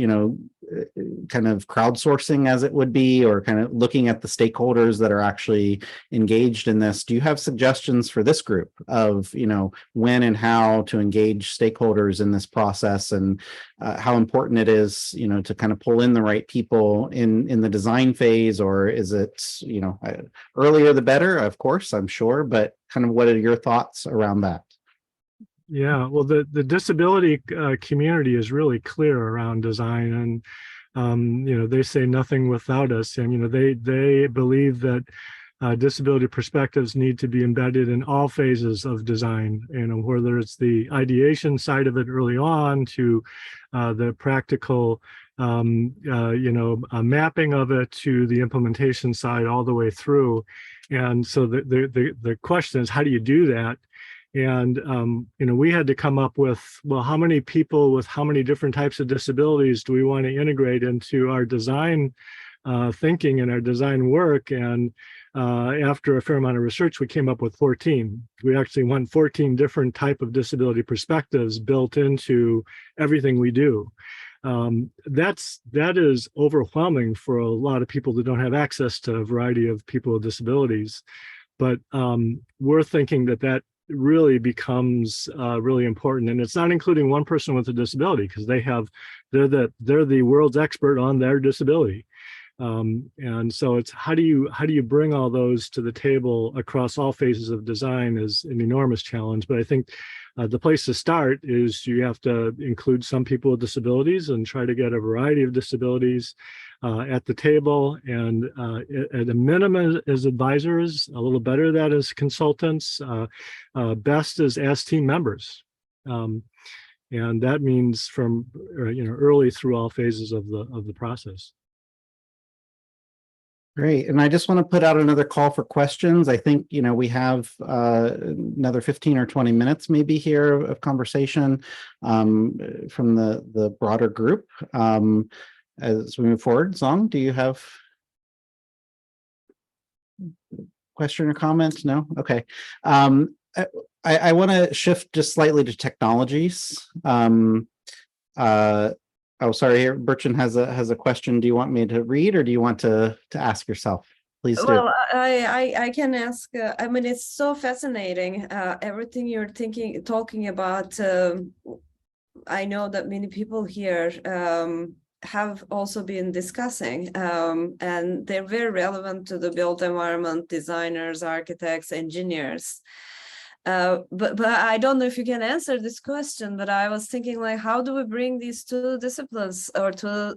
kind of crowdsourcing, as it would be, or kind of looking at the stakeholders that are actually engaged in this. Do you have suggestions for this group of, when and how to engage stakeholders in this process, and how important it is, to kind of pull in the right people in the design phase? Or is it, earlier the better? Of course, I'm sure, but kind of what are your thoughts around that? Yeah, well, the disability community is really clear around design, and they say nothing without us, and they believe that disability perspectives need to be embedded in all phases of design. Whether it's the ideation side of it early on to the practical, mapping of it to the implementation side all the way through. And so the question is, how do you do that? And, we had to come up with, well, how many people with how many different types of disabilities do we want to integrate into our design thinking and our design work? And after a fair amount of research, we came up with 14. We actually want 14 different type of disability perspectives built into everything we do. That is overwhelming for a lot of people that don't have access to a variety of people with disabilities. But we're thinking that really becomes really important, and it's not including one person with a disability, because they're the world's expert on their disability, and so it's how do you bring all those to the table across all phases of design is an enormous challenge. But I think the place to start is you have to include some people with disabilities and try to get a variety of disabilities at the table, and at a minimum as advisors, a little better that as consultants, best as team members, and that means from early through all phases of the process. Great. And I just want to put out another call for questions. I think, we have another 15 or 20 minutes maybe here of conversation from the broader group. As we move forward, Zong, do you have question or comment? No? Okay. I want to shift just slightly to technologies. Oh, sorry, here, Bertrand has a question. Do you want me to read, or do you want to ask yourself? Please do. Well, I can ask. I mean, it's so fascinating. Everything you're talking about. I know that many people here have also been discussing, and they're very relevant to the built environment designers, architects, engineers. But I don't know if you can answer this question, but I was thinking, like, how do we bring these two disciplines or two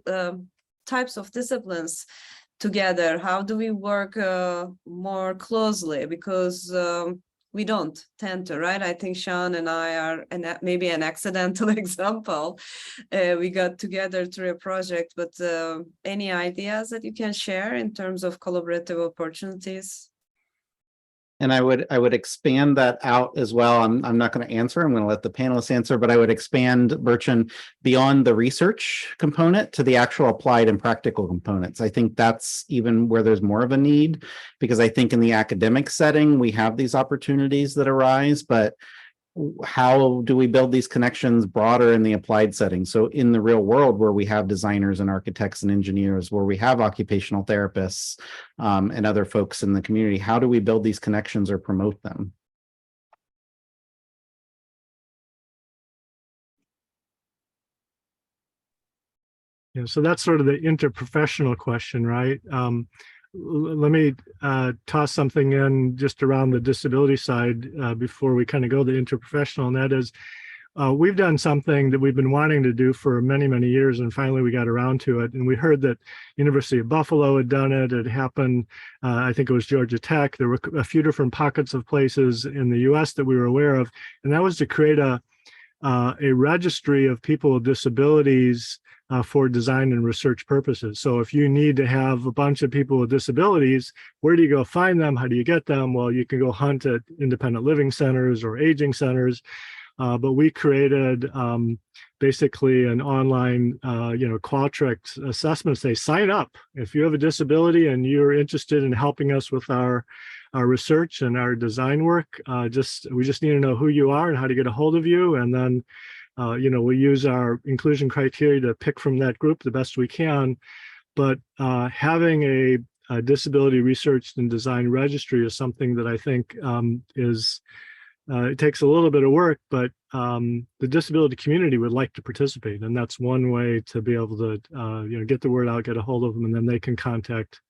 types of disciplines together? How do we work more closely? Because we don't tend to, right? I think Sean and I are maybe an accidental example. We got together through a project, but any ideas that you can share in terms of collaborative opportunities? And I would expand that out as well. I'm not going to answer. I'm going to let the panelists answer, but I would expand, Burchan, beyond the research component to the actual applied and practical components. I think that's even where there's more of a need, because I think in the academic setting, we have these opportunities that arise, but how do we build these connections broader in the applied setting? So in the real world, where we have designers and architects and engineers, where we have occupational therapists and other folks in the community, how do we build these connections or promote them? Yeah, so that's sort of the interprofessional question, right? Let me toss something in just around the disability side before we kind of go the interprofessional, and that is we've done something that we've been wanting to do for many, many years, and finally we got around to it. And we heard that University of Buffalo had done it. It happened, I think it was Georgia Tech. There were a few different pockets of places in the US that we were aware of, and that was to create a registry of people with disabilities for design and research purposes. So if you need to have a bunch of people with disabilities, where do you go find them? How do you get them? Well, you can go hunt at independent living centers or aging centers. But we created basically an online, Qualtrics assessment. Say, sign up if you have a disability and you're interested in helping us with our research and our design work. We just need to know who you are and how to get a hold of you, and then we use our inclusion criteria to pick from that group the best we can. But having a disability research and design registry is something that I think is it takes a little bit of work, but the disability community would like to participate, and that's one way to be able to get the word out, get a hold of them, and then they can contact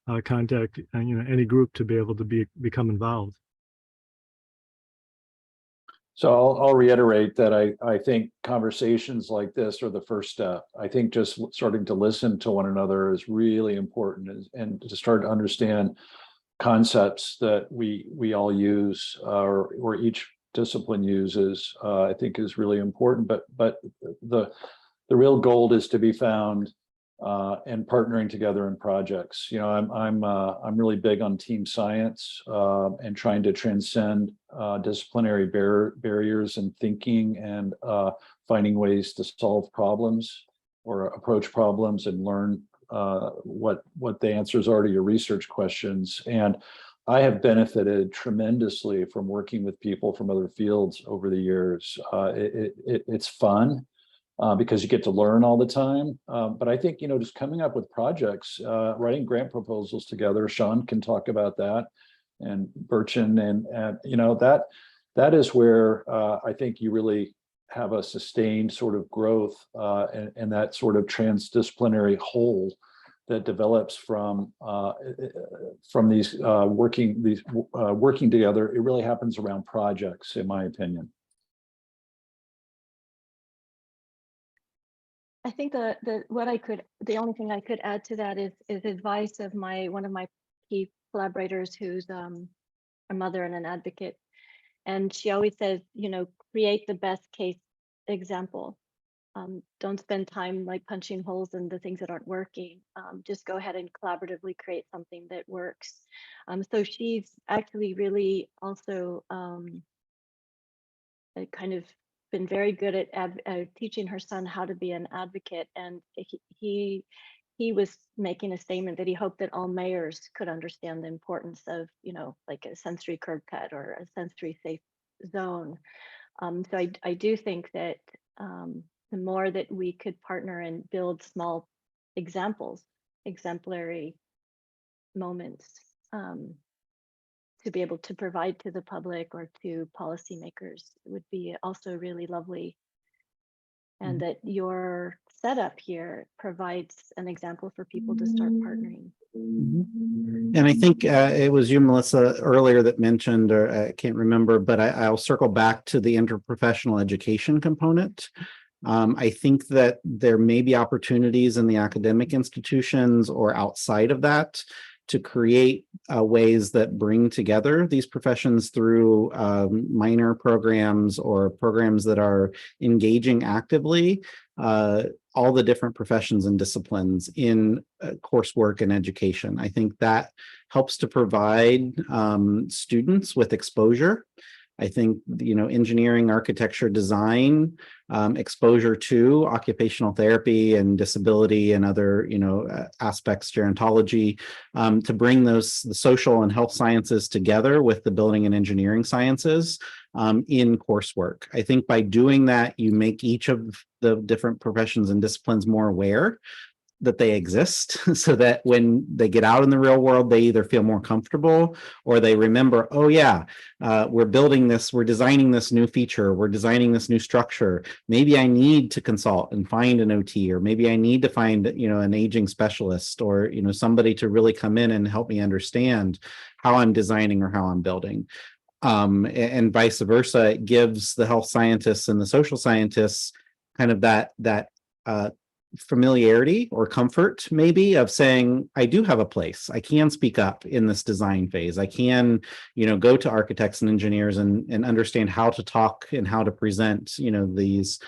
any group to be able to become involved. So I'll reiterate that I think conversations like this are the first step. I think just starting to listen to one another is really important, and to start to understand concepts that we all use or each discipline uses, I think is really important. But the real gold is to be found and partnering together in projects. I'm really big on team science and trying to transcend disciplinary barriers in thinking and finding ways to solve problems or approach problems and learn what the answers are to your research questions. And I have benefited tremendously from working with people from other fields over the years. It's fun because you get to learn all the time. But I think, just coming up with projects, writing grant proposals together, Sean can talk about that, and Burchan, and that is where I think you really have a sustained sort of growth and that sort of transdisciplinary whole that develops from these working together. It really happens around projects, in my opinion. I think the only thing I could add to that is advice of one of my key collaborators, who's a mother and an advocate. And she always says, create the best case example. Don't spend time like punching holes in the things that aren't working. Just go ahead and collaboratively create something that works. So she's actually really also kind of been very good at teaching her son how to be an advocate. And he was making a statement that he hoped that all mayors could understand the importance of, like a sensory curb cut or a sensory safe zone. So I do think that the more that we could partner and build small exemplary moments to be able to provide to the public or to policymakers would be also really lovely. And that your setup here provides an example for people to start partnering. And I think it was you, Melissa, earlier that mentioned, or I can't remember, but I'll circle back to the interprofessional education component. I think that there may be opportunities in the academic institutions or outside of that to create ways that bring together these professions through minor programs or programs that are engaging actively all the different professions and disciplines in coursework and education. I think that helps to provide students with exposure. I think, engineering, architecture, design, exposure to occupational therapy and disability and other, aspects, gerontology, to bring the social and health sciences together with the building and engineering sciences in coursework. I think by doing that, you make each of the different professions and disciplines more aware that they exist, so that when they get out in the real world, they either feel more comfortable or they remember, oh yeah, we're building this, we're designing this new feature, we're designing this new structure. Maybe I need to consult and find an OT, or maybe I need to find, an aging specialist, or, somebody to really come in and help me understand how I'm designing or how I'm building. And vice versa. It gives the health scientists and the social scientists kind of that familiarity or comfort, maybe, of saying, I do have a place. I can speak up in this design phase. I can, go to architects and engineers and understand how to talk and how to present, these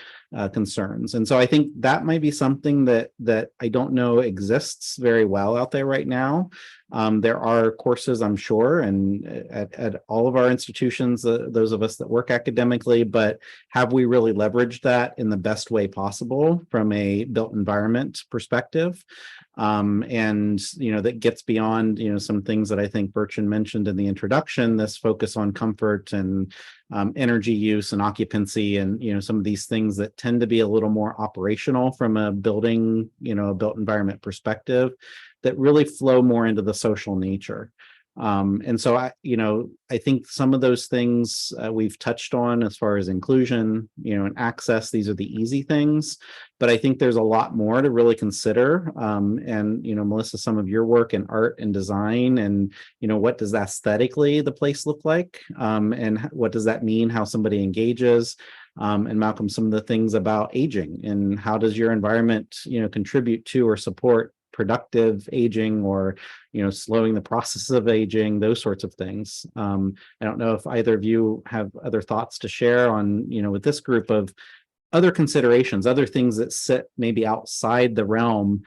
concerns. And so I think that might be something that I don't know exists very well out there right now. There are courses, I'm sure, and at all of our institutions, those of us that work academically, but have we really leveraged that in the best way possible from a built environment perspective? And, that gets beyond, some things that I think Bertrand mentioned in the introduction, this focus on comfort and energy use and occupancy, and, some of these things that tend to be a little more operational from a building, a built environment perspective, that really flow more into the social nature. And so I think some of those things we've touched on as far as inclusion, and access. These are the easy things, but I think there's a lot more to really consider. And Melissa, some of your work in art and design, and what does aesthetically the place look like, and what does that mean? How somebody engages. And Malcolm, some of the things about aging, and how does your environment, contribute to or support productive aging, or slowing the process of aging, those sorts of things. I don't know if either of you have other thoughts to share on, with this group, of other considerations, other things that sit maybe outside the realm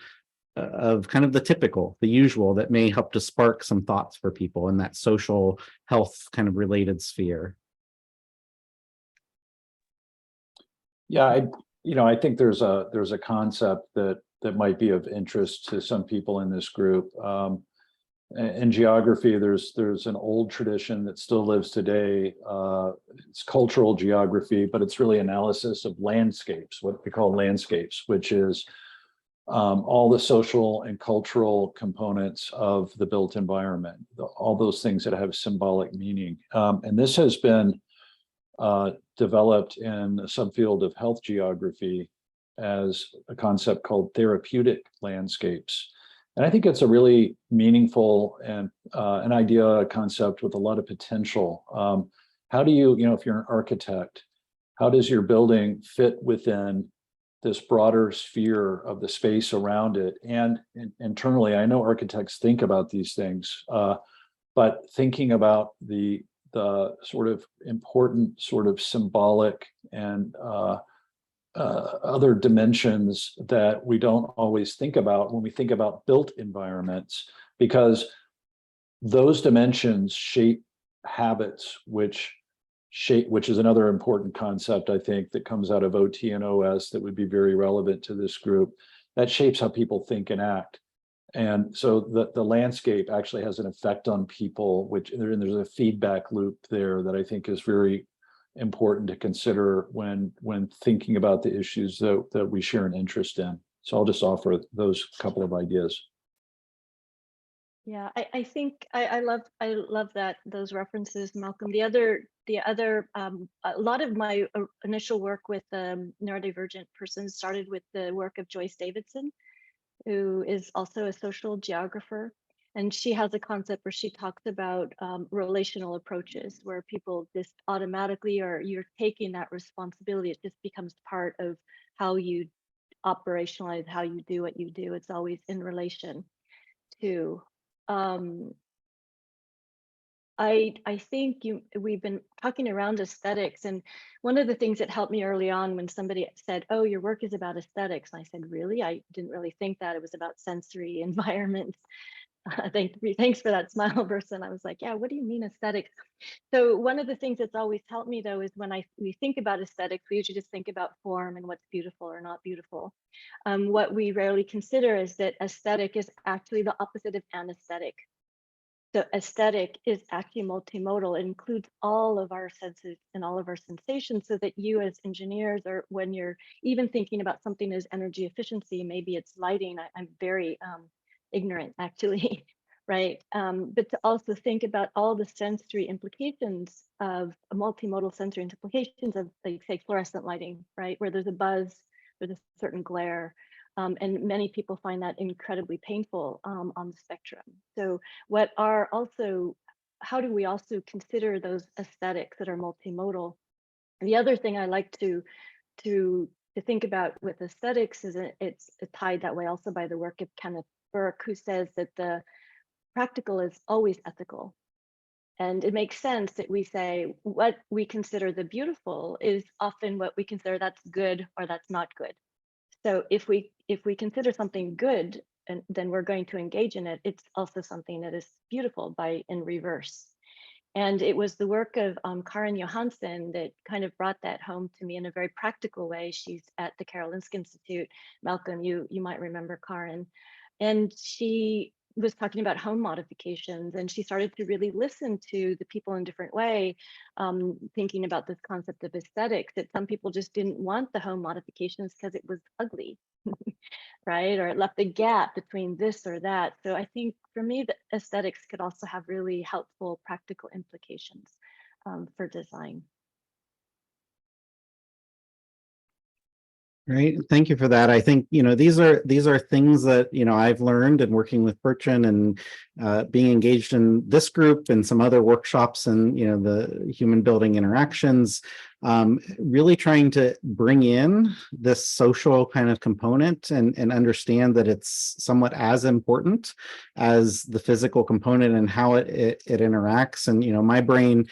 of kind of the typical, the usual, that may help to spark some thoughts for people in that social health kind of related sphere. Yeah, I think there's a concept that might be of interest to some people in this group. In geography, there's an old tradition that still lives today. It's cultural geography, but it's really analysis of landscapes, what we call landscapes, which is all the social and cultural components of the built environment, all those things that have symbolic meaning. And this has been developed in a subfield of health geography as a concept called therapeutic landscapes. And I think it's a really meaningful and an idea, a concept with a lot of potential. How do you, if you're an architect, how does your building fit within this broader sphere of the space around it? And internally, I know architects think about these things, but thinking about the sort of important sort of symbolic and other dimensions that we don't always think about when we think about built environments, because those dimensions shape habits, which is another important concept, I think, that comes out of OT and OS that would be very relevant to this group, that shapes how people think and act. And so the landscape actually has an effect on people, which there's a feedback loop there that I think is very important to consider when thinking about the issues that we share an interest in. So I'll just offer those couple of ideas. Yeah, I think I love that, those references, Malcolm. The other a lot of my initial work with neurodivergent persons started with the work of Joyce Davidson, who is also a social geographer. And she has a concept where she talks about relational approaches, where people just automatically, or you're taking that responsibility. It just becomes part of how you operationalize, how you do what you do. It's always in relation to. I think we've been talking around aesthetics, and one of the things that helped me early on when somebody said, "Oh, your work is about aesthetics," and I said, "Really? I didn't really think that it was about sensory environments." Thanks for that smile, Burson. I was like, "Yeah, what do you mean aesthetics?" So one of the things that's always helped me though is when we think about aesthetics, we usually just think about form and what's beautiful or not beautiful. What we rarely consider is that aesthetic is actually the opposite of anesthetic. So aesthetic is actually multimodal. It includes all of our senses and all of our sensations, so that you as engineers, or when you're even thinking about something as energy efficiency, maybe it's lighting. I'm very ignorant actually, right? But to also think about all the sensory implications of multimodal sensory implications of, like, say, fluorescent lighting, right? Where there's a buzz, there's a certain glare. And many people find that incredibly painful on the spectrum. So how do we also consider those aesthetics that are multimodal? And the other thing I like to think about with aesthetics is it's tied that way also by the work of Kenneth Burke, who says that the practical is always ethical. And it makes sense that we say what we consider the beautiful is often what we consider that's good or that's not good. So if we consider something good, and then we're going to engage in it, it's also something that is beautiful in reverse. And it was the work of Karin Johansson that kind of brought that home to me in a very practical way. She's at the Karolinska Institute. Malcolm, you might remember Karin. And she was talking about home modifications, and she started to really listen to the people in a different way, thinking about this concept of aesthetics, that some people just didn't want the home modifications because it was ugly. Right? Or it left a gap between this or that. So I think for me, the aesthetics could also have really helpful practical implications for design. Right. Thank you for that. I think, these are things that, I've learned in working with Bertrand and being engaged in this group and some other workshops and, the human building interactions, really trying to bring in this social kind of component and understand that it's somewhat as important as the physical component and how it interacts. And, my brain,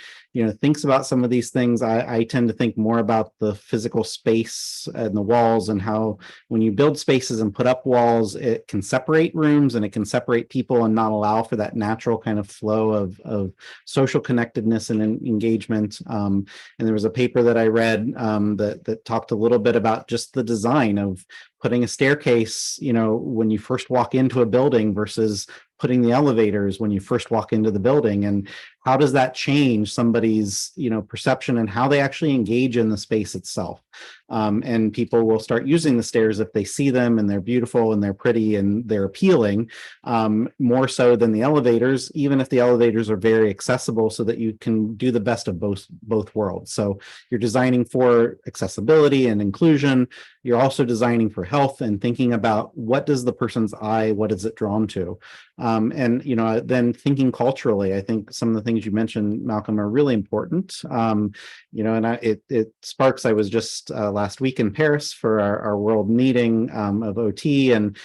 thinks about some of these things. I tend to think more about the physical space and the walls, and how when you build spaces and put up walls, it can separate rooms and it can separate people and not allow for that natural kind of flow of social connectedness and engagement. And there was a paper that I read that talked a little bit about just the design of putting a staircase, when you first walk into a building versus putting the elevators when you first walk into the building, and how does that change somebody's perception and how they actually engage in the space itself. And people will start using the stairs if they see them and they're beautiful and they're pretty and they're appealing, more so than the elevators, even if the elevators are very accessible, so that you can do the best of both worlds. So you're designing for accessibility and inclusion. You're also designing for health and thinking about what does the person's eye, what is it drawn to? And then thinking culturally, I think some of the things you mentioned, Malcolm, are really important. And it sparks. I was just last week in Paris for our world meeting of OT, and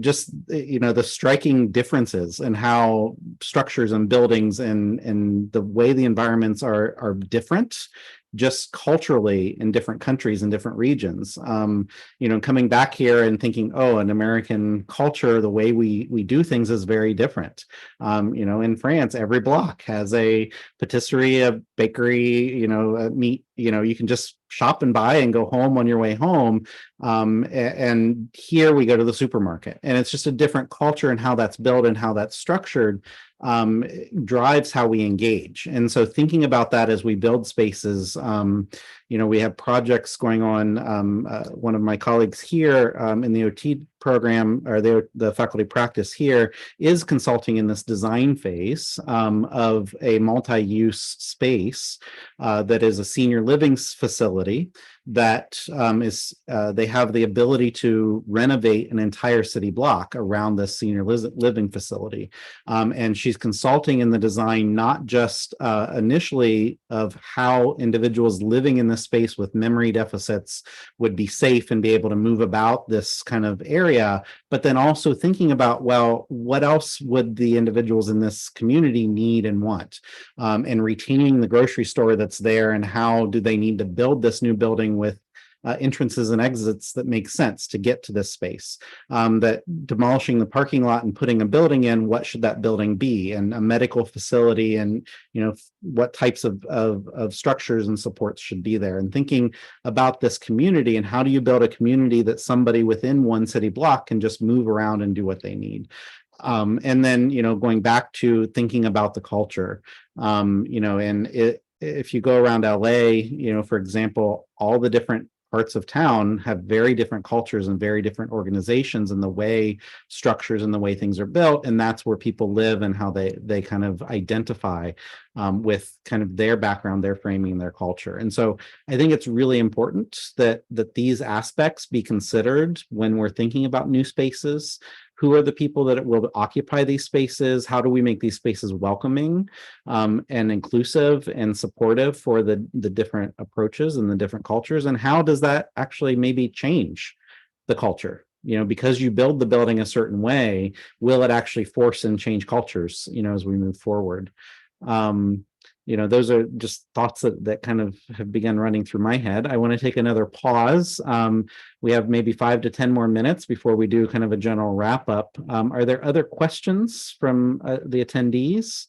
just the striking differences in how structures and buildings and the way the environments are different, just culturally, in different countries and different regions. Coming back here and thinking, oh, an American culture, the way we do things is very different. In France, every block has a patisserie, a bakery, a meat. You can just shop and buy and go home on your way home. And here we go to the supermarket, and it's just a different culture, and how that's built and how that's structured drives how we engage. And so thinking about that as we build spaces, we have projects going on. One of my colleagues here in the OT program, or the faculty practice here, is consulting in this design phase of a multi-use space that is a senior living facility that they have the ability to renovate an entire city block around this senior living facility. And she's consulting in the design, not just initially of how individuals living in this space with memory deficits would be safe and be able to move about this kind of area, but then also thinking about, well, what else would the individuals in this community need and want, and retaining the grocery store that's there, and how do they need to build this new building with entrances and exits that make sense to get to this space, that demolishing the parking lot and putting a building in, what should that building be, and a medical facility, and what types of structures and supports should be there, and thinking about this community and how do you build a community that somebody within one city block can just move around and do what they need. And then, going back to thinking about the culture, if you go around LA, for example, all the different parts of town have very different cultures and very different organizations and the way structures and the way things are built. And that's where people live and how they kind of identify with kind of their background, their framing, their culture. And so I think it's really important that these aspects be considered when we're thinking about new spaces. Who are the people that will occupy these spaces? How do we make these spaces welcoming and inclusive and supportive for the different approaches and the different cultures? And how does that actually maybe change the culture? Because you build the building a certain way, will it actually force and change cultures, as we move forward? Those are just thoughts that kind of have begun running through my head. I want to take another pause. We have maybe 5 to 10 more minutes before we do kind of a general wrap up. Are there other questions from the attendees,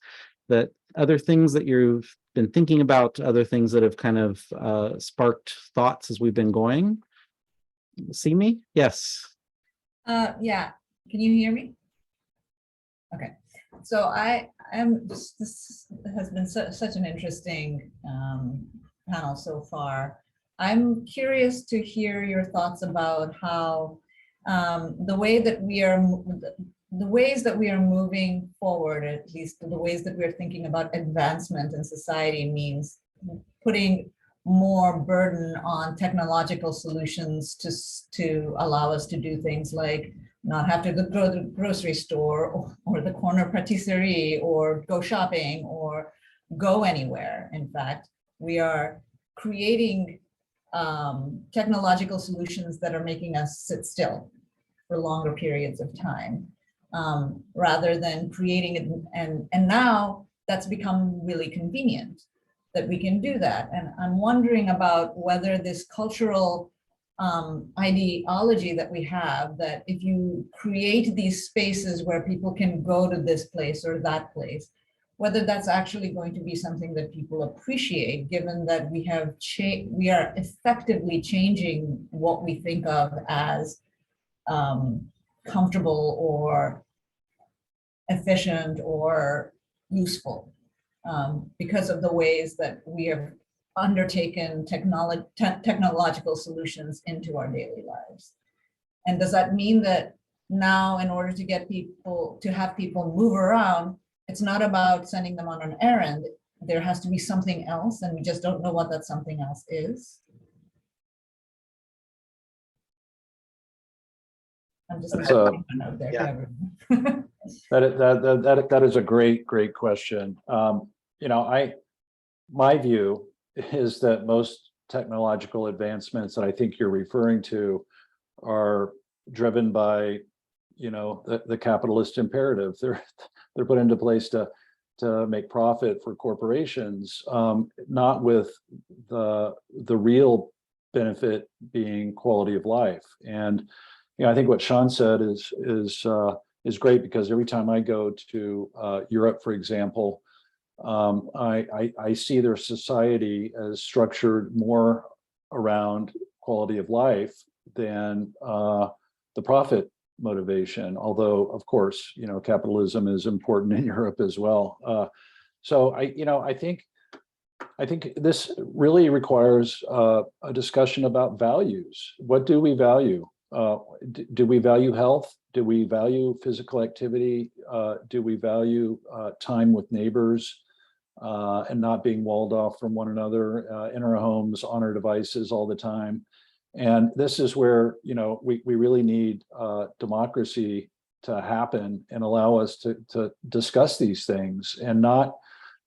that other things that you've been thinking about, other things that have kind of sparked thoughts as we've been going? See me? Yes. Yeah. Can you hear me? Okay. So this has been such an interesting panel so far. I'm curious to hear your thoughts about how the ways that we are moving forward, at least the ways that we're thinking about advancement in society, means putting more burden on technological solutions to allow us to do things like not have to go to the grocery store or the corner patisserie or go shopping or go anywhere. In fact, we are creating technological solutions that are making us sit still for longer periods of time, rather than creating it. And now that's become really convenient that we can do that. And I'm wondering about whether this cultural ideology that we have, that if you create these spaces where people can go to this place or that place, whether that's actually going to be something that people appreciate, given that we are effectively changing what we think of as comfortable or efficient or useful, because of the ways that we have undertaken technological solutions into our daily lives. And does that mean that now, in order to get people to have people move around, it's not about sending them on an errand, there has to be something else, and we just don't know what that something else is? I'm just out there. Yeah. That is a great question. My view is that most technological advancements that I think you're referring to are driven by, the capitalist imperative. They're put into place to make profit for corporations, not with the real benefit being quality of life. And I think what Sean said is great, because every time I go to Europe, for example, I see their society as structured more around quality of life than the profit motivation. Although, of course, capitalism is important in Europe as well. So I think this really requires a discussion about values. What do we value? Do we value health? Do we value physical activity? Do we value time with neighbors? and not being walled off from one another in our homes, on our devices all the time. And this is where, you know, we really need democracy to happen and allow us to discuss these things, and not,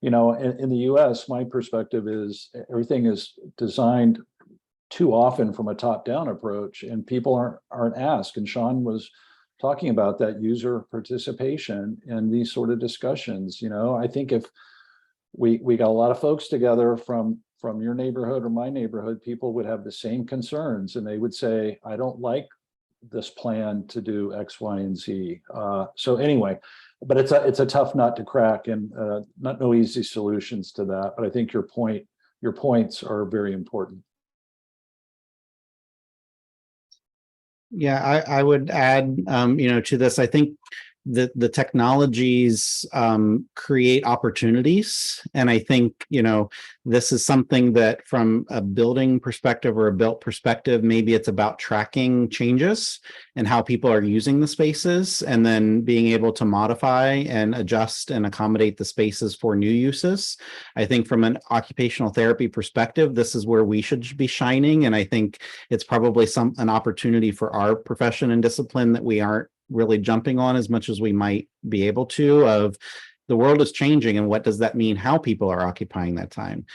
you know, in the US, my perspective is everything is designed too often from a top-down approach, and people aren't asked. And Sean was talking about that user participation in these sort of discussions. You know, I think if we got a lot of folks together from your neighborhood or my neighborhood, people would have the same concerns, and they would say, I don't like this plan to do X, Y, and Z. So anyway, but it's a tough nut to crack, and no easy solutions to that. But I think your points are very important. Yeah, I would add, you know, to this. I think the technologies create opportunities, and I think, you know, this is something that from a building perspective or a built perspective, maybe it's about tracking changes and how people are using the spaces, and then being able to modify and adjust and accommodate the spaces for new uses. I think from an occupational therapy perspective, this is where we should be shining, and I think it's probably an opportunity for our profession and discipline that we aren't really jumping on as much as we might be able to. Of the world is changing, and what does that mean? How people are occupying that time?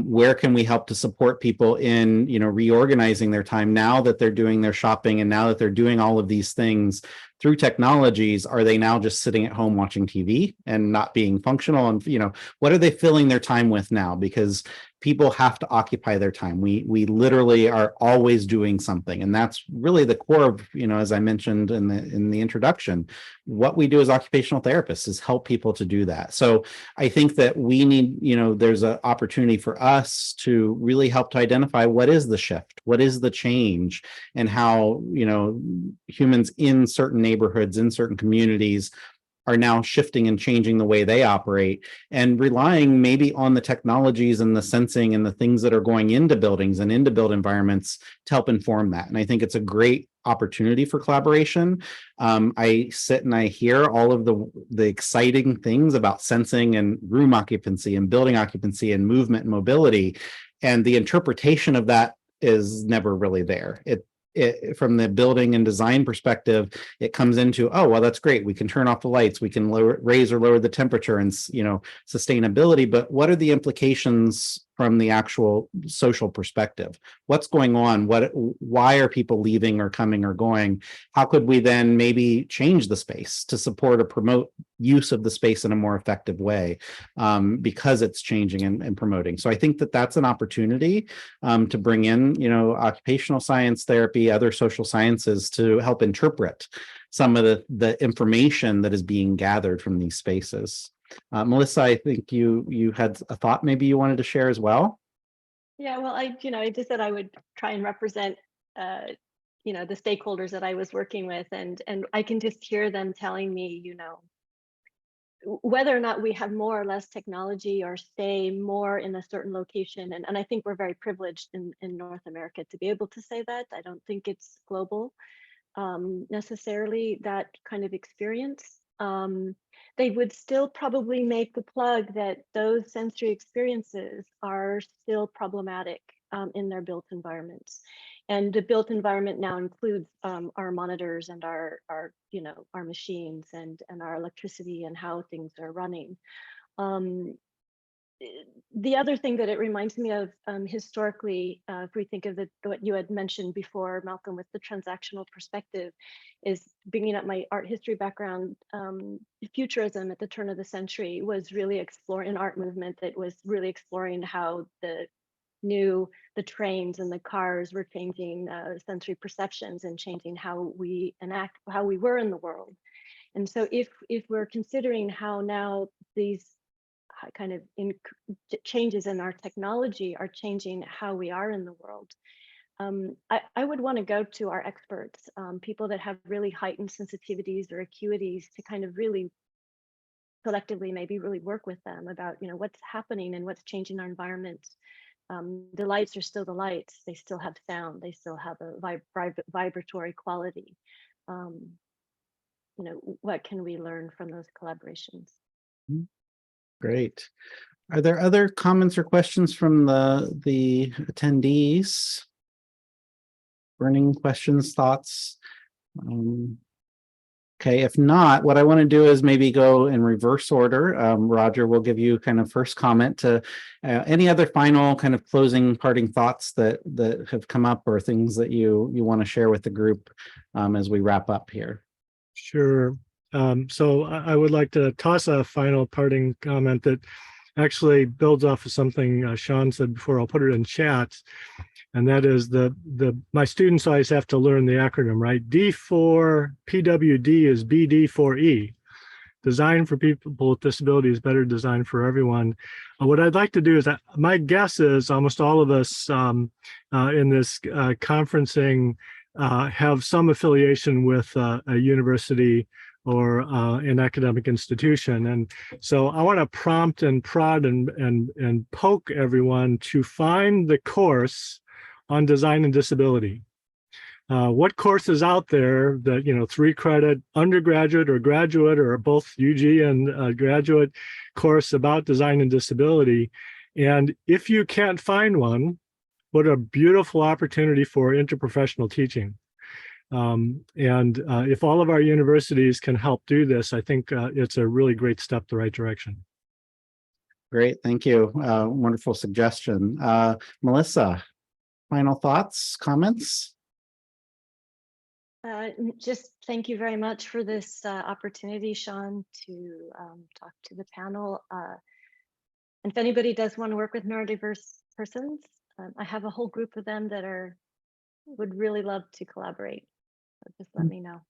Where can we help to support people in, you know, reorganizing their time now that they're doing their shopping, and now that they're doing all of these things through technologies? Are they now just sitting at home watching TV and not being functional? And, you know, what are they filling their time with now? Because people have to occupy their time. We literally are always doing something, and that's really the core of, you know, as I mentioned in the introduction, what we do as occupational therapists is help people to do that. So I think that we need, you know, there's an opportunity for us to really help to identify what is the shift, what is the change, and how, you know, humans in certain neighborhoods, in certain communities, are now shifting and changing the way they operate, and relying maybe on the technologies and the sensing and the things that are going into buildings and into built environments to help inform that. And I think it's a great opportunity for collaboration. I sit and I hear all of the exciting things about sensing and room occupancy and building occupancy and movement and mobility, and the interpretation of that is never really there. From the building and design perspective, it comes into, oh, well, that's great. We can turn off the lights. We can raise or lower the temperature, and, you know, sustainability. But what are the implications from the actual social perspective? What's going on? Why are people leaving or coming or going? How could we then maybe change the space to support or promote use of the space in a more effective way, because it's changing and promoting? So I think that that's an opportunity to bring in, you know, occupational science therapy, other social sciences, to help interpret some of the information that is being gathered from these spaces. Melissa, I think you had a thought maybe you wanted to share as well. Yeah, well, I just said I would try and represent, you know, the stakeholders that I was working with, and I can just hear them telling me, you know, whether or not we have more or less technology or stay more in a certain location. And I think we're very privileged in North America to be able to say that. I don't think it's global necessarily, that kind of experience. They would still probably make the plug that those sensory experiences are still problematic in their built environments. And the built environment now includes our monitors and our you know, our machines and our electricity and how things are running. The other thing that it reminds me of historically, if we think of what you had mentioned before, Malcolm, with the transactional perspective, is bringing up my art history background. Futurism at the turn of the century was really exploring an art movement that was really exploring how the trains and the cars were changing sensory perceptions and changing how we enact, how we were in the world. And so if we're considering how now these kind of changes in our technology are changing how we are in the world, I would want to go to our experts, people that have really heightened sensitivities or acuities, to kind of really collectively maybe really work with them about, you know, what's happening and what's changing our environment. The lights are still the lights. They still have sound. They still have a vibratory quality. You know, what can we learn from those collaborations? Great. Are there other comments or questions from the attendees? Burning questions, thoughts? Okay, if not, what I want to do is maybe go in reverse order. Roger, will give you kind of first comment to any other final kind of closing parting thoughts that have come up or things that you want to share with the group as we wrap up here. Sure. So I would like to toss a final parting comment that actually builds off of something Sean said before. I'll put it in chat. And that is my students always have to learn the acronym, right? D for PWD is BD for E. Design for people with disabilities, better design for everyone. What I'd like to do is, my guess is almost all of us in this conferencing have some affiliation with a university or an academic institution. And so I want to prompt and prod and poke everyone to find the course on design and disability. What course is out there that, 3-credit undergraduate or graduate or both UG and graduate course about design and disability? And if you can't find one, what a beautiful opportunity for interprofessional teaching. And if all of our universities can help do this, I think it's a really great step the right direction. Great, thank you. Wonderful suggestion. Melissa, final thoughts, comments? Just thank you very much for this opportunity, Sean, to talk to the panel. And if anybody does want to work with neurodiverse persons, I have a whole group of them that would really love to collaborate. So just let me know.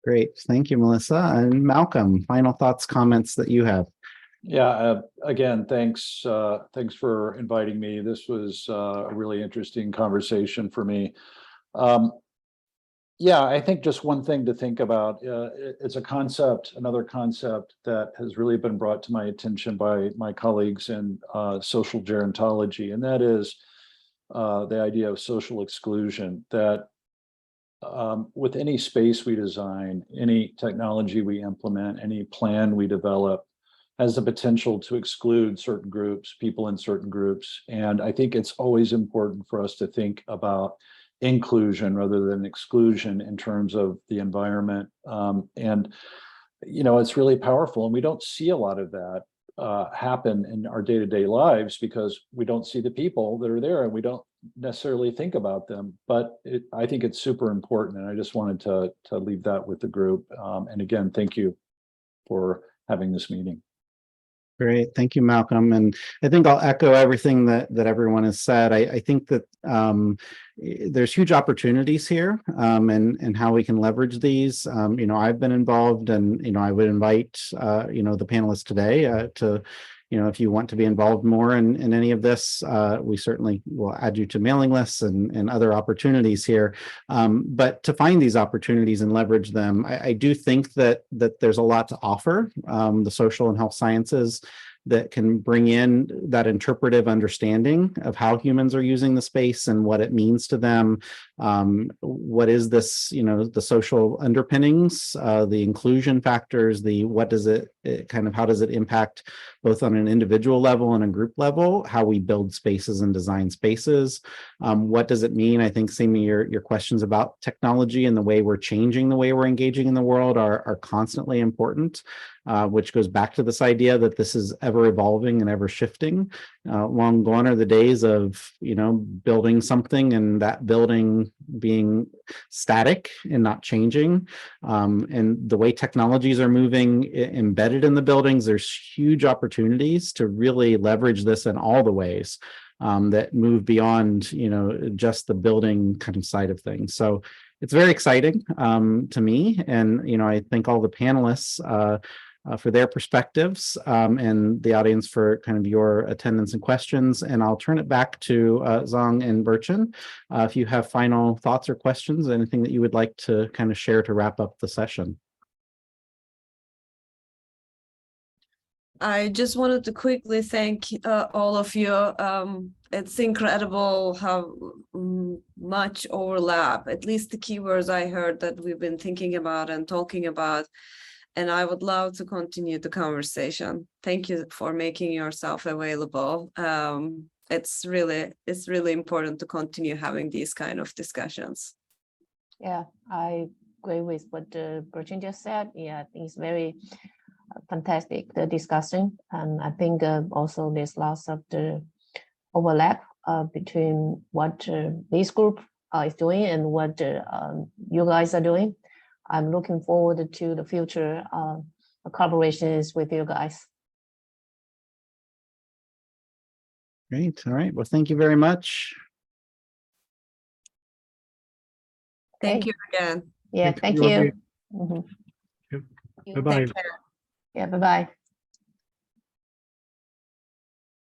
Great, thank you, Melissa. And Malcolm, final thoughts, comments that you have? Yeah, again, thanks for inviting me. This was a really interesting conversation for me. Yeah, I think just one thing to think about, it's another concept that has really been brought to my attention by my colleagues in social gerontology, and that is the idea of social exclusion, that with any space we design, any technology we implement, any plan we develop, has the potential to exclude certain groups, people in certain groups. And I think it's always important for us to think about inclusion rather than exclusion in terms of the environment. And it's really powerful, and we don't see a lot of that happen in our day-to-day lives because we don't see the people that are there and we don't necessarily think about them. But I think it's super important, and I just wanted to leave that with the group. And again, thank you for having this meeting. Great, thank you, Malcolm. And I think I'll echo everything that everyone has said. I think that there's huge opportunities here and how we can leverage these. I've been involved, and I would invite the panelists today to if you want to be involved more in any of this, we certainly will add you to mailing lists and other opportunities here. But to find these opportunities and leverage them, I do think that there's a lot to offer the social and health sciences that can bring in that interpretive understanding of how humans are using the space and what it means to them. What is this, the social underpinnings, the inclusion factors, how does it impact both on an individual level and a group level, how we build spaces and design spaces. What does it mean? I think, Simi, your questions about technology and the way we're changing the way we're engaging in the world are constantly important. Which goes back to this idea that this is ever evolving and ever shifting. Long gone are the days of, building something and that building being static and not changing. And the way technologies are moving embedded in the buildings, there's huge opportunities to really leverage this in all the ways that move beyond, just the building kind of side of things. So it's very exciting to me. And, I thank all the panelists for their perspectives and the audience for kind of your attendance and questions. And I'll turn it back to Zong and Burchin. If you have final thoughts or questions, anything that you would like to kind of share to wrap up the session. I just wanted to quickly thank all of you. It's incredible how much overlap, at least the keywords I heard that we've been thinking about and talking about. and I would love to continue the conversation. Thank you for making yourself available. It's really important to continue having these kind of discussions. Yeah, I agree with what Bertrand just said. Yeah, I think it's very fantastic, the discussion. And I think also there's lots of the overlap between what this group is doing and what you guys are doing. I'm looking forward to the future collaborations with you guys. Great. All right. Well, thank you very much. Thank Okay. you again. Yeah, Thanks, thank everybody. you. Mhm. Bye-bye. Take care. Yeah, bye-bye.